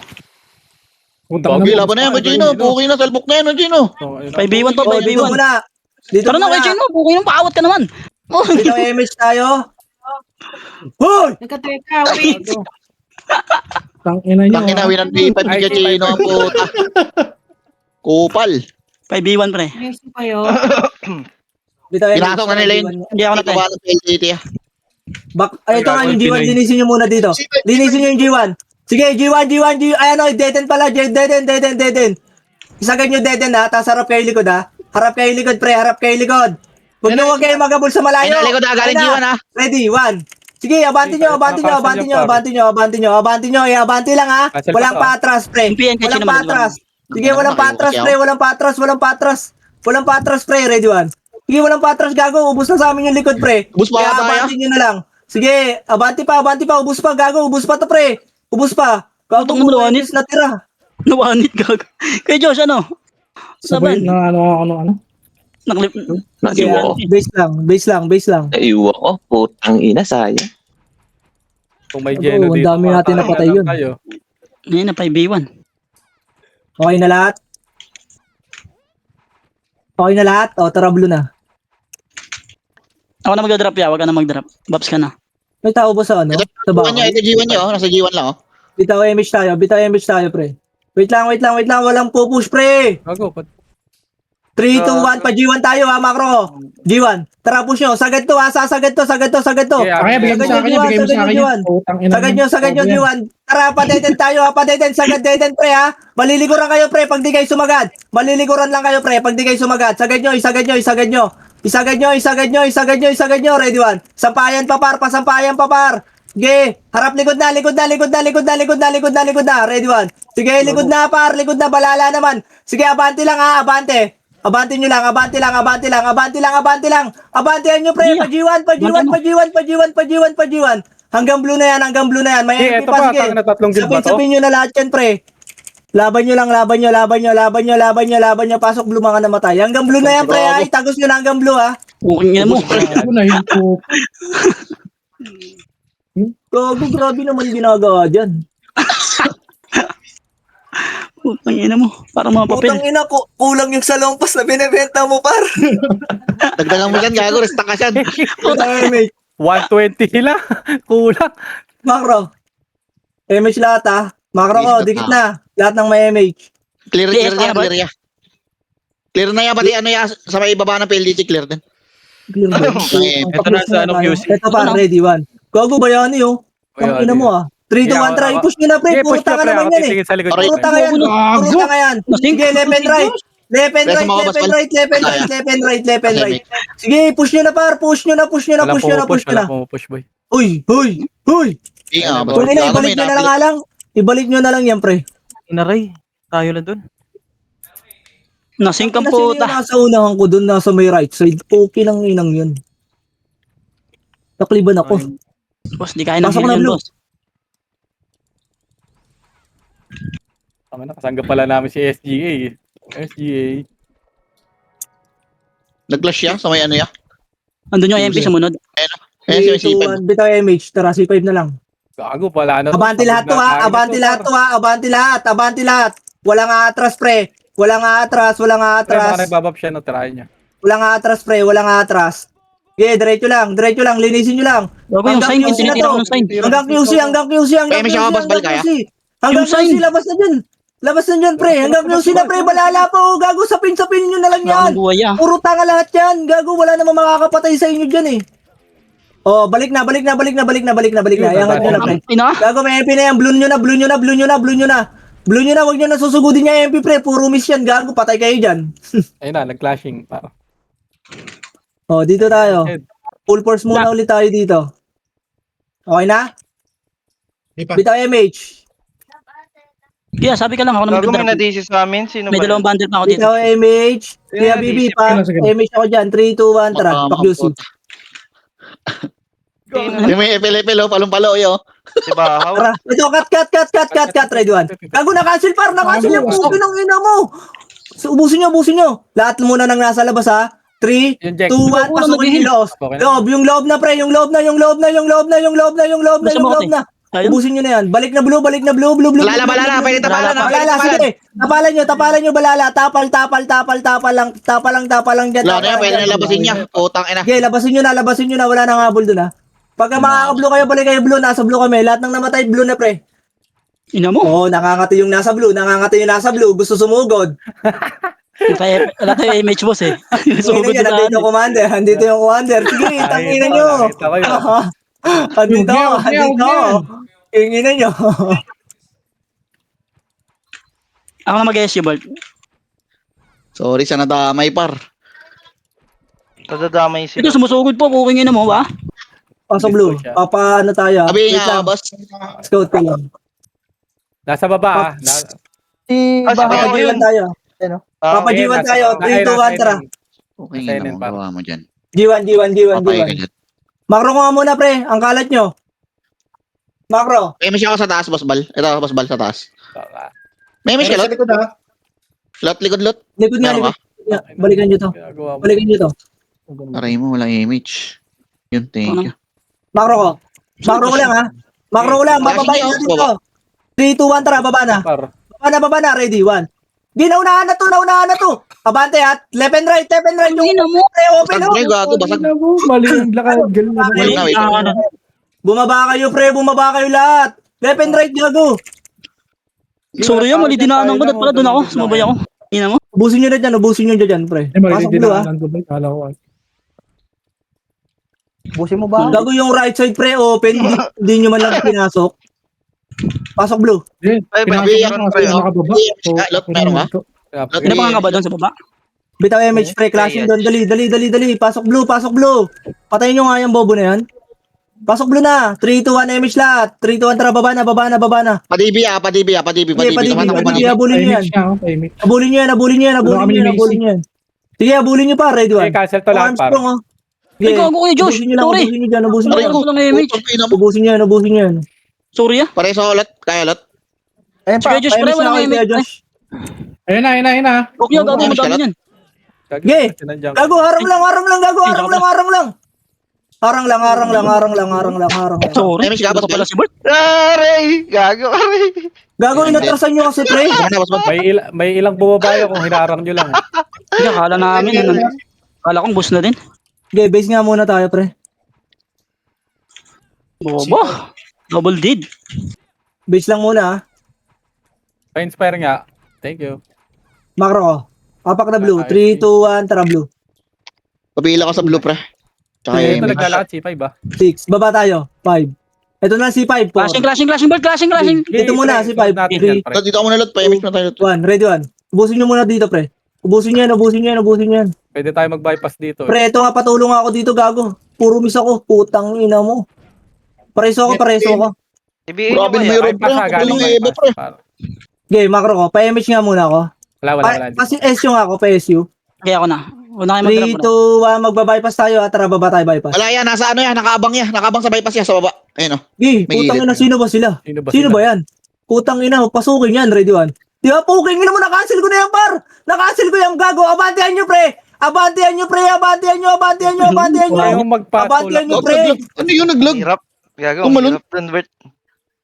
Bagi, laban na yan, Gino. Buki na, salbok na yan, Gino. 5v1 to, Oh, dito 5v1. muna. Dito Tara na, muna. kay Chino. Bukay ng paawat ka naman. Oh, Dito image tayo. Hoy! Nagkateka, wait. Tangina nyo. Tangina, winan B5 ni Gino ang puta. Kupal. 5v1 pre. Messi kayo. Dito image. Pinasok na nila yun. Hindi ako na Ito ba ng PLDT ah? Ito nga yung G1, linisin nyo muna dito. Linisin nyo yung G1. Sige, G1. Ay, ano, deden pala. Deden. Isagad nyo deden, ha. Tapos harap kayo likod, ha. Harap kayo likod, pre. Huwag kayo magabol sa malayo. Ay, nalikod na, galing Ayun G1 ah. Ready, 1. Sige, abanti nyo. Abanti lang, ha. Walang paatras, pre. Yung PN kay Walang Chino man, paatras. Sige, walang paatras, pre. Walang paatras, pre. Ready, 1. Sige, walang paatras, gago. Ubus na sa amin yung likod, pre. Ubus pa Kaya ata, abanti nyo na lang. Sige, abanti pa. Ubus pa, gago. Ubus pa to, pre. Ubus pa. Gago, Putang mo, bubuenis na tira. Nawanit gago. Kay Josh, ano? Sabay Saban. na ano. Naklip. Naiwa ko. Base lang. Naiwa ko. Putang ina, sayang. Kung may Oo, Geno ang dito, dami natin patay napatay na yun. tayo. Ngayon na 5v1. Okay na lahat? O, tara, blue na. Ako na magdadrop ya, wag ka na magdrop. Babs ka na. May tao ba sa ano? Ito Sa G1 niya, bakal? ito G1 niya oh. Nasa G1 lang oh. Bitaw image tayo, pre. Wait lang. Walang pupush, pre. Gago, 3, 2, 1, pa G1 tayo, ha, macro. G1. Tara, push nyo. Sagad to, ha. Sagad to. Kaya bigay mo sa akin yan, bigay mo sa akin yan. Putang ina Sagad nyo, G1. Tara, padeden tayo, ha. Sagad deden, pre, ha. Maliliguran kayo, pre, pag di kayo sumagad. Maliliguran lang kayo, pre, pag di kayo sumagad. Sagad nyo. Ready, 1. Sampayan pa, par. Sige, harap likod na. Ready, 1. Sige, likod na, par. Balala naman. Sige, abante lang, ha. Abante nyo lang. Abantihan nyo, pre. Pa G1. Hanggang blue na yan. May Sige, MP ito pa, pa, sige. tangin na 3 guild ba to? Sapin nyo na lahat yan, pre. Laban nyo. Pasok blue mga namatay. Hanggang blue na yan, pre. Ha? Itagos nyo na hanggang blue, ha. Bukay niya mo. Ako na yun po. Gago, grabe naman ginagawa dyan. Putang ina mo. Para mga papel. Putang ina ko, kulang yung salongpas na binibenta mo, par. Dagdagan mo dyan, gago. Resta ka dyan. Putang ina, 120 sila. Kulang. Macro. MH lahat, ha. Macro ko, dikit na. Lahat ng may MH. Clear Yes, niya. ano ba? Clear na yan, pati ano yan, sa may baba ng PLDT, clear din. Clear ba? Ito na sa ano, QC. Ito pa, ready, 1. Gago ba yan, yun? Ang ina mo, ah. 3, 2, 1, try. Push nyo na, pre. Puro tanga naman yan, eh. Puro tanga yan. Sige, left and right. Left and right. Sige, push nyo na, par. Push nyo na. Wala pumupush, boy. Uy. Inga, Kung ina, ibalik nyo na lang alang. Ibalik nyo na lang yan, pre. Inaray. Tayo lang dun. Nasing kang Kasi yung puta. nasa unahan ko doon, nasa may right side. Okay lang inang yun. Nakliban ako. Boss, di kaya ng Pasok heal na, yun, Blue. boss. Kasangga pala namin si SGA. Nag-flash siya sa may ano ya. Andun yung MP sa munod. Ayan si 3, 2, 1, bitaw MH. Tara, C5 na lang. Gago pala. Abanti lahat to, ha. Abanti lahat. Walang atras, pre. Walang atras. Baka nagbabab siya, no, try niya. Walang atras, pre. Okay, diretso lang, linisin nyo lang. Bago yung sign, yung tinitira ko ng sign. Hanggang QC, hanggang QC, hanggang May QC, siya ka, boss, hanggang balik kaya? QC. Hanggang Yung sign. QC, labas na dyan. Labas na dyan, pre. Hanggang QC na, pre. Balala pa, oh. Gago, sapin nyo na lang Wala yan. akong buhay ah. Puro tanga lahat yan. Gago, wala namang makakapatay sa inyo dyan eh. Oh, balik na. Ayangat nyo na, pre. Ina. Gago, may MP na yan. Blue nyo na. Blue nyo na, wag nyo na susugudin niya MP, pre. Puro miss yan. Gago, patay kayo dyan. Ayun na, nag-clashing. Para. Oh, dito tayo. Full force muna ulit tayo dito. Okay na? Di pa. Bitaw MH. Kaya sabi ka lang ako na Gago may magdadrop. na-DC sa amin. Sino May ba? dalawang bundle pa ako dito. Bitaw MH. Kaya Yeah, BB disip. pa. Sige. MH ako dyan. 3, 2, 1, tara. Pak-UC. Yung may FL, palong-palo, yo. Diba? How? Tara. Ito, cut. Ready one. Gago, na-cancel par. Na-cancel yung puto ng ina mo. So, ubusin nyo. Lahat muna nang nasa labas ha. 3, 2, 1, pasukin yung loob. Yung loob na pre, yung loob na. Ayun. Ubusin nyo na yan. Balik na blue. Balala, pwede tapalan na. Balala, sige. Tapalan nyo, balala. Tapal lang dyan. Wala na yan, pwede na labasin niya. Putang ina. Okay, labasin nyo na. Wala nang habol dun ha. Pagka makaka-blue kayo, balik kayo blue. Nasa blue kami. Lahat ng namatay, blue na pre. Ina mo. Oo, nakangati yung nasa blue. Gusto sumugod. Wala tayo image boss eh. Tingnan nyo, nandito yung commander. Andito yung commander. Sige, tangina nyo. Nakita ko yun. Andito. Tingnan nyo. Ako na mag-SU Bolt. Sorry sa nadamay, par. Nadadamay Ito sila. sumusugod po. Kuking ina mo ba? Pasok blue. Paano tayo? Sabi Wait nga, lang. boss. Scout ko lang. Nasa baba, Si Ah, Papa sige, G1 tayo. Papa G1 tayo. 3, 2, 1, tara. Okay Nasa na NN, mo, par. gawa mo dyan. G1. Papay ka dyan. Makro ko nga muna pre. Ang kalat nyo. Makro. May siya ako sa taas, boss bal. Ito, boss bal sa taas. May Meron siya, sa lot. likod ha. Likod. Likod nga. Meron ka? Balikan nyo to. Balikan nyo to. Aray mo, walang image. Yun, thank you. Makro ko. Makro ko lang ha. Bababa Sige, na oh, dito. baba. 3, 2, 1, tara. Baba na. Baba na. Ready. 1. Naunahan na to. Abante at left and right. Yung Ina mo. open Basag, pre, gago, basag. Mali yung lakad. Galing na. Wait na, wait. Bumaba kayo pre. Bumaba kayo lahat. Left and right, gago. Sorry yan, mali dinaanan ko. Dapat pala doon ako. Sumabay ako. Ina mo. Ubusin nyo na dyan, pre. Eh, Pasok blue ha. Kala ko. Busin mo ba? Gago yung right side pre open, hindi nyo man lang pinasok. Pasok blue. Ay, Pinasok baby, na yung kasi pre, oh. nakababa. Lot, meron ka? Ina pa nga ba doon sa baba? Bitaw MH pre, clashing doon. Dali. Pasok blue. Patayin nyo nga yung bobo na yan. Pasok blue na. 3, 2, 1 MH lahat. 3, 2, 1 tara, baba na. Padibi. Abulin nyo yan. Abulin nyo yan. Sige, abulin nyo pa, ready one. Okay, cancel to lang, Arms par. strong, oh. Ay, gago kayo, Josh. Sorry. Ubusin nyo Aray ko. lang. Putang ina mo. Ubusin nyo yan. Sorry ah. Pare sa lot, kaya lot. Ayan pa, Sige, Josh, pa-MH pre, walang na kayo, MH, Kuya Josh. Ayun na. Okay, gago Ay, madami yan. Ge, Gago, harang lang. Harang lang. Sorry. May siya, boss Ito pala bal. si Bert. Aray! Gago, aray! Gago, inatrasan nyo kasi, pre. May ilang bumabayo kung hinarang nyo lang. Hindi, akala namin. Akala kong bus na din. Ge, base nga muna tayo, pre. Bobo. Double did. Base lang muna, ha. Pa-inspire nga. Thank you. Makro ko. Apak na blue. 3, 2, 1, tara blue. Pabila ka sa blue, pre. Tsaka Ito image. naglalakad C5 ba? 6. Baba tayo. 5. Ito na si 5. 4. Clashing, Bert. Clashing. Dito muna, si 5. 3, Lot, dito ako muna lot, pa-image na tayo. 1. Ready 1. Ubusin nyo muna dito, pre. Ubusin nyo yan. Pwede tayo mag-bypass dito. Pre, ito nga, patulong ako dito, gago. Puro miss ako. Putang ina mo. Pareso ko. Ibihin nyo Grabe na kaya. may road, pre. Galing nga iba, pre. Okay, makro ko. Pa-MH nga muna ako. Wala. Kasi SU nga ako, pa-SU. Kaya ako na. Una kayo 3, mag-drop. 2, 1, magbabypass tayo. Tara, baba tayo bypass. Wala yan, nasa ano yan, nakaabang yan. Nakaabang sa bypass yan, sa baba. Ayun, oh. Gay, May putang gilid. ina, sino ba sila? Sino ba yan? Putang ina, pasukin yan, ready one. Di ba, puking ina mo, nakancel ko na yan, par! Nakancel ko yung gago, abantihan nyo, pre! Abantihan nyo! Wala yung Abantihan nyo, magpatulak. pre! Ano yun, naglag? Hirap. Gago, Tumalon. hirap dun, Bert.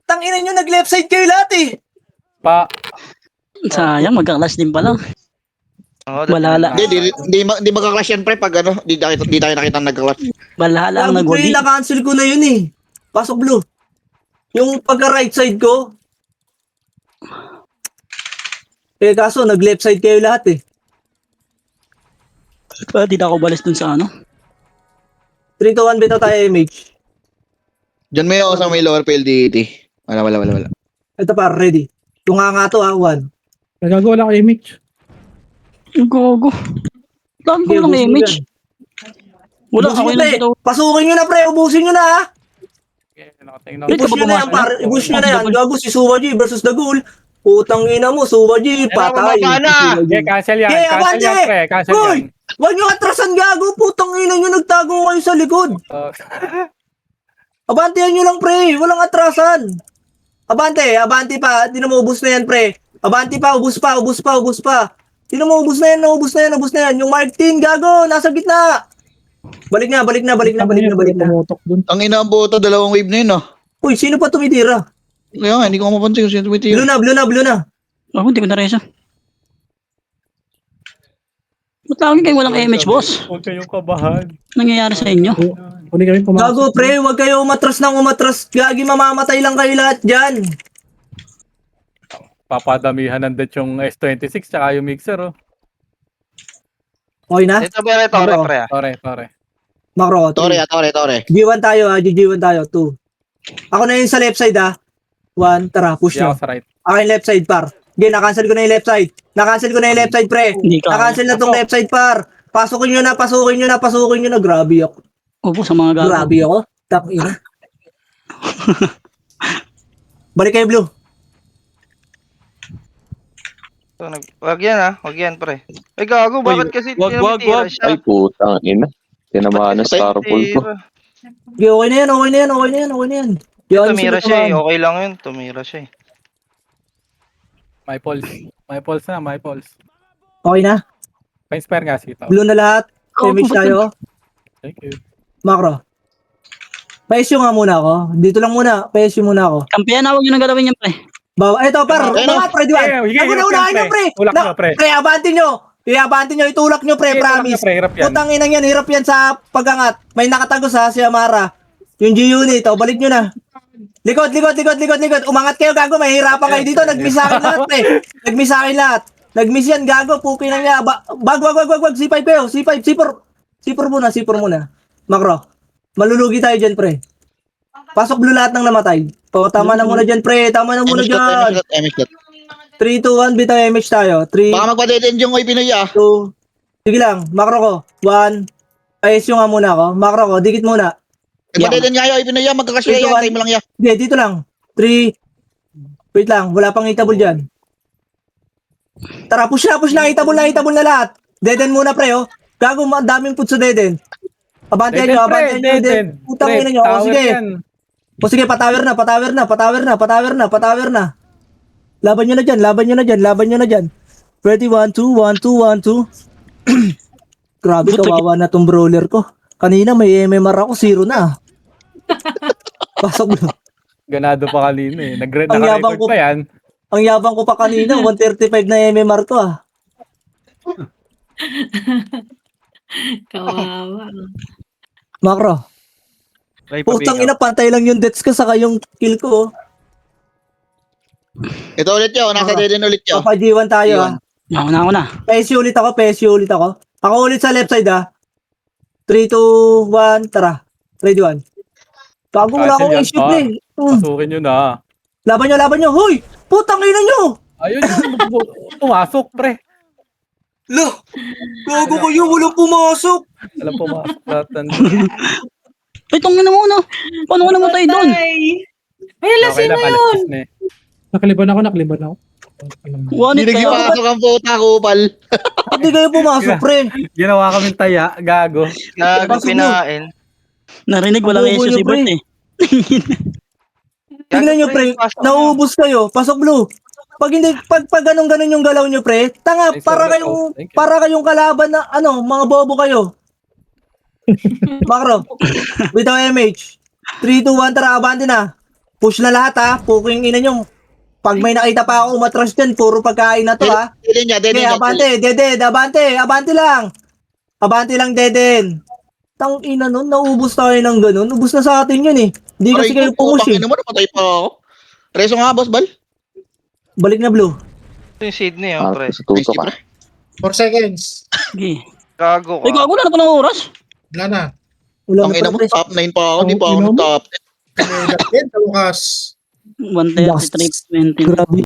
Tang ina nyo, nag-left side kayo lahat eh! Pa. Sayang, magka-clash din pala. Oo, Balala. Hindi magka-clash yan, pre, pag ano, di tayo nakita nagka-clash. Balala ang Gago, pre, nagwagi. na-cancel ko na yun eh. Pasok blue. Yung pagka-right side ko. Eh, kaso, nag-left side kayo lahat eh. Di na ako balis dun sa ano. 3 to 1 bitaw tayo, MH. Diyan may ako sa may lower PLDT. Wala. Ito pa, ready. Yung nga to, 1. Nagagawa lang ko image. Ang gogo. Dami ko lang image. Wala, ako yung nagkitaw. Pasukin nyo na, pre. Ubusin nyo na, ha. Okay, nakatingin Wait, Ipush nyo na yan, par. Ipush nyo na yan. Gago si Suwa G versus The Ghoul. Putang ina mo, Suwa G. Patay. bumaba na. Okay, cancel yan. Okay, Cancel abante! yan, pre. Cancel Goy! yan. Huwag nyo atrasan, gago. Putang ina nyo, nagtago kayo sa likod. Abantehan nyo lang, pre. Walang atrasan. Abante pa. Di na maubos na yan, pre. Abante pa, ubos pa. Di na maubos na yan. Yung Martin, gago, nasa gitna. Balik na. Tumutok dun. Ang ina ang boto, dalawang wave na yun, ah. Uy, sino pa tumitira? Kaya nga, hindi ko mapansin kung sino tumitira. Blue na. Ako, hindi ko na-resa. Ba't lagi kayo walang image, boss? Huwag kayong kabahan. Nangyayari sa inyo? Huli kami pumasok. Gago, pre, huwag kayo umatras. Gagi, mamamatay lang kayo lahat dyan. Papadamihan ng det yung S26 tsaka yung mixer, oh. Okay na? Ito ba tore, pre? Tore. Makro, Tore. G1 tayo, GG1 tayo, 2. Ako na yun sa left side, ha. 1, tara, push Di nyo. ako sa right. Ako yung left side, par. Okay, na-cancel ko na yung left side. Pre. Hindi ka. Na-cancel na tong left side, par. Pasukin nyo na. Grabe ako. Opo, sa mga gago. Grabe ako. Takina. Balik kayo, blue. Wag yan, pre. Ay, gago, bakit kasi wag. siya? Ay, putang ina. Tinabahan na Starpool ko. Okay, okay na yan. Tumira siya eh. Okay lang yun. Tumira siya eh. My pulse na. Okay na? Pa-inspire nga si Tao. Blue na lahat. Image tayo. Thank you. Macro. Pa-SU nga muna ako. Dito lang muna. Pa-SU muna ako. Kampiyan na, huwag nyo nang galawin yan, pre. Eto, par. Mga pre, diwan. Nagunahan nyo, pre. Tulak nyo, pre. Pre, abante nyo. Itulak nyo, pre. Promise. Hirap yan. Putang inang yan. Hirap yan sa pagangat. May nakatagos ha, si Amara. Yung G-Unit. O, balik nyo na. Likod. Umangat kayo, gago. Mahirapan kayo dito. Nag-miss sa akin lahat, pre. Nag-miss yan, gago. Puki na niya. Wag. C5 kayo. C4 muna. Macro. Malulugi tayo dyan, pre. Pasok blue lahat ng namatay. O, tama na muna dyan, pre. MH dot. 3, 2, 1, bitaw MH tayo. 3, Baka magpa-dead-end yung Pinoy, ah. 2, sige lang, macro ko. 1, ayos yung nga muna ako. Macro ko, dikit muna. Magpa-dead-end nga yung Pinoy, magkakash Ito, yan. one. Time lang yan. Hindi, dito lang. 3, wait lang, wala pang hitable dyan. Tara, push na, hitable na lahat. Dead-end muna, pre, oh. Gago, ang daming put sa dead-end. Abantayan nyo, dead-end. Putang ina nyo, o sige. O sige, patawer na. Laban nyo na dyan. Ready, 1, 2. Grabe, kawawa na tong brawler ko. Kanina may MMR ako, 0 na. Pasok na. Ganado pa kanina eh. Ang yabang Naka-record ko- pa yan. Ang yabang ko pa kanina, 135 na MMR ko ah. Kawawa. Macro, Try putang pabigaw. ina, pantay lang yung deaths ko saka yung kill ko. Oh. Ito ulit yun, nasa dead-end ulit yun. Papa G1 tayo ah. Ako na. PSU ulit ako. Ako ulit sa left side ah. 3, 2, 1, tara. Ready, 1. Bago wala akong Cancel issue yan, play. Pasukin nyo na. Laban nyo. Hoy! Putang ina nyo! Ayun, pumasok, pre. Lo! Gago kayo, walang pumasok! Alam pumasok natin. Ay, tungin na muna. Paano ko namatay doon? Ay, ala, sino yun? palipis na eh. Nakaliban ako. One Hindi it kayo. nagpapasok ang puta, kupal. Hindi kayo pumasok, pre. Ginawa kaming taya, gago. Pinain. Narinig, walang Bobo issue si nyo, pre. Bert eh. Tingnan nyo, pre. Nauubos kayo. Pasok blue. Pag ganun yung galaw nyo, pre. Tanga, Thanks, para Albert. kayong, Thank you. para kayong kalaban na, mga bobo kayo. Macro. Bitaw MH. 3, 2, 1, tara, abante na. Push na lahat ha. Puking ina nyo. Pag may nakita pa ako umatras dyan, puro pagkain na to, ha? Deden niya, Okay, deden niya. abante, Deden, abante lang. Abante lang, Deden. Tang ina nun, naubos tayo ng ganun. Ubus na sa atin yun eh. Hindi kasi kayo pumush eh. Putang ina mo, napatay pa ako. Reso nga, boss, bal. Balik na, Blue. Ito yung Sydney, oh, pre. Sa tutok ka. 4 seconds. Sige. Gago Ay, ka. gago, wala na pa ng oras. Wala na. Wala Ang na ina mo, pa. top 9 pa ako. Di pa ako Ang ina mo. top 10. Kaya, sa Lucas. 133.20. Grabe.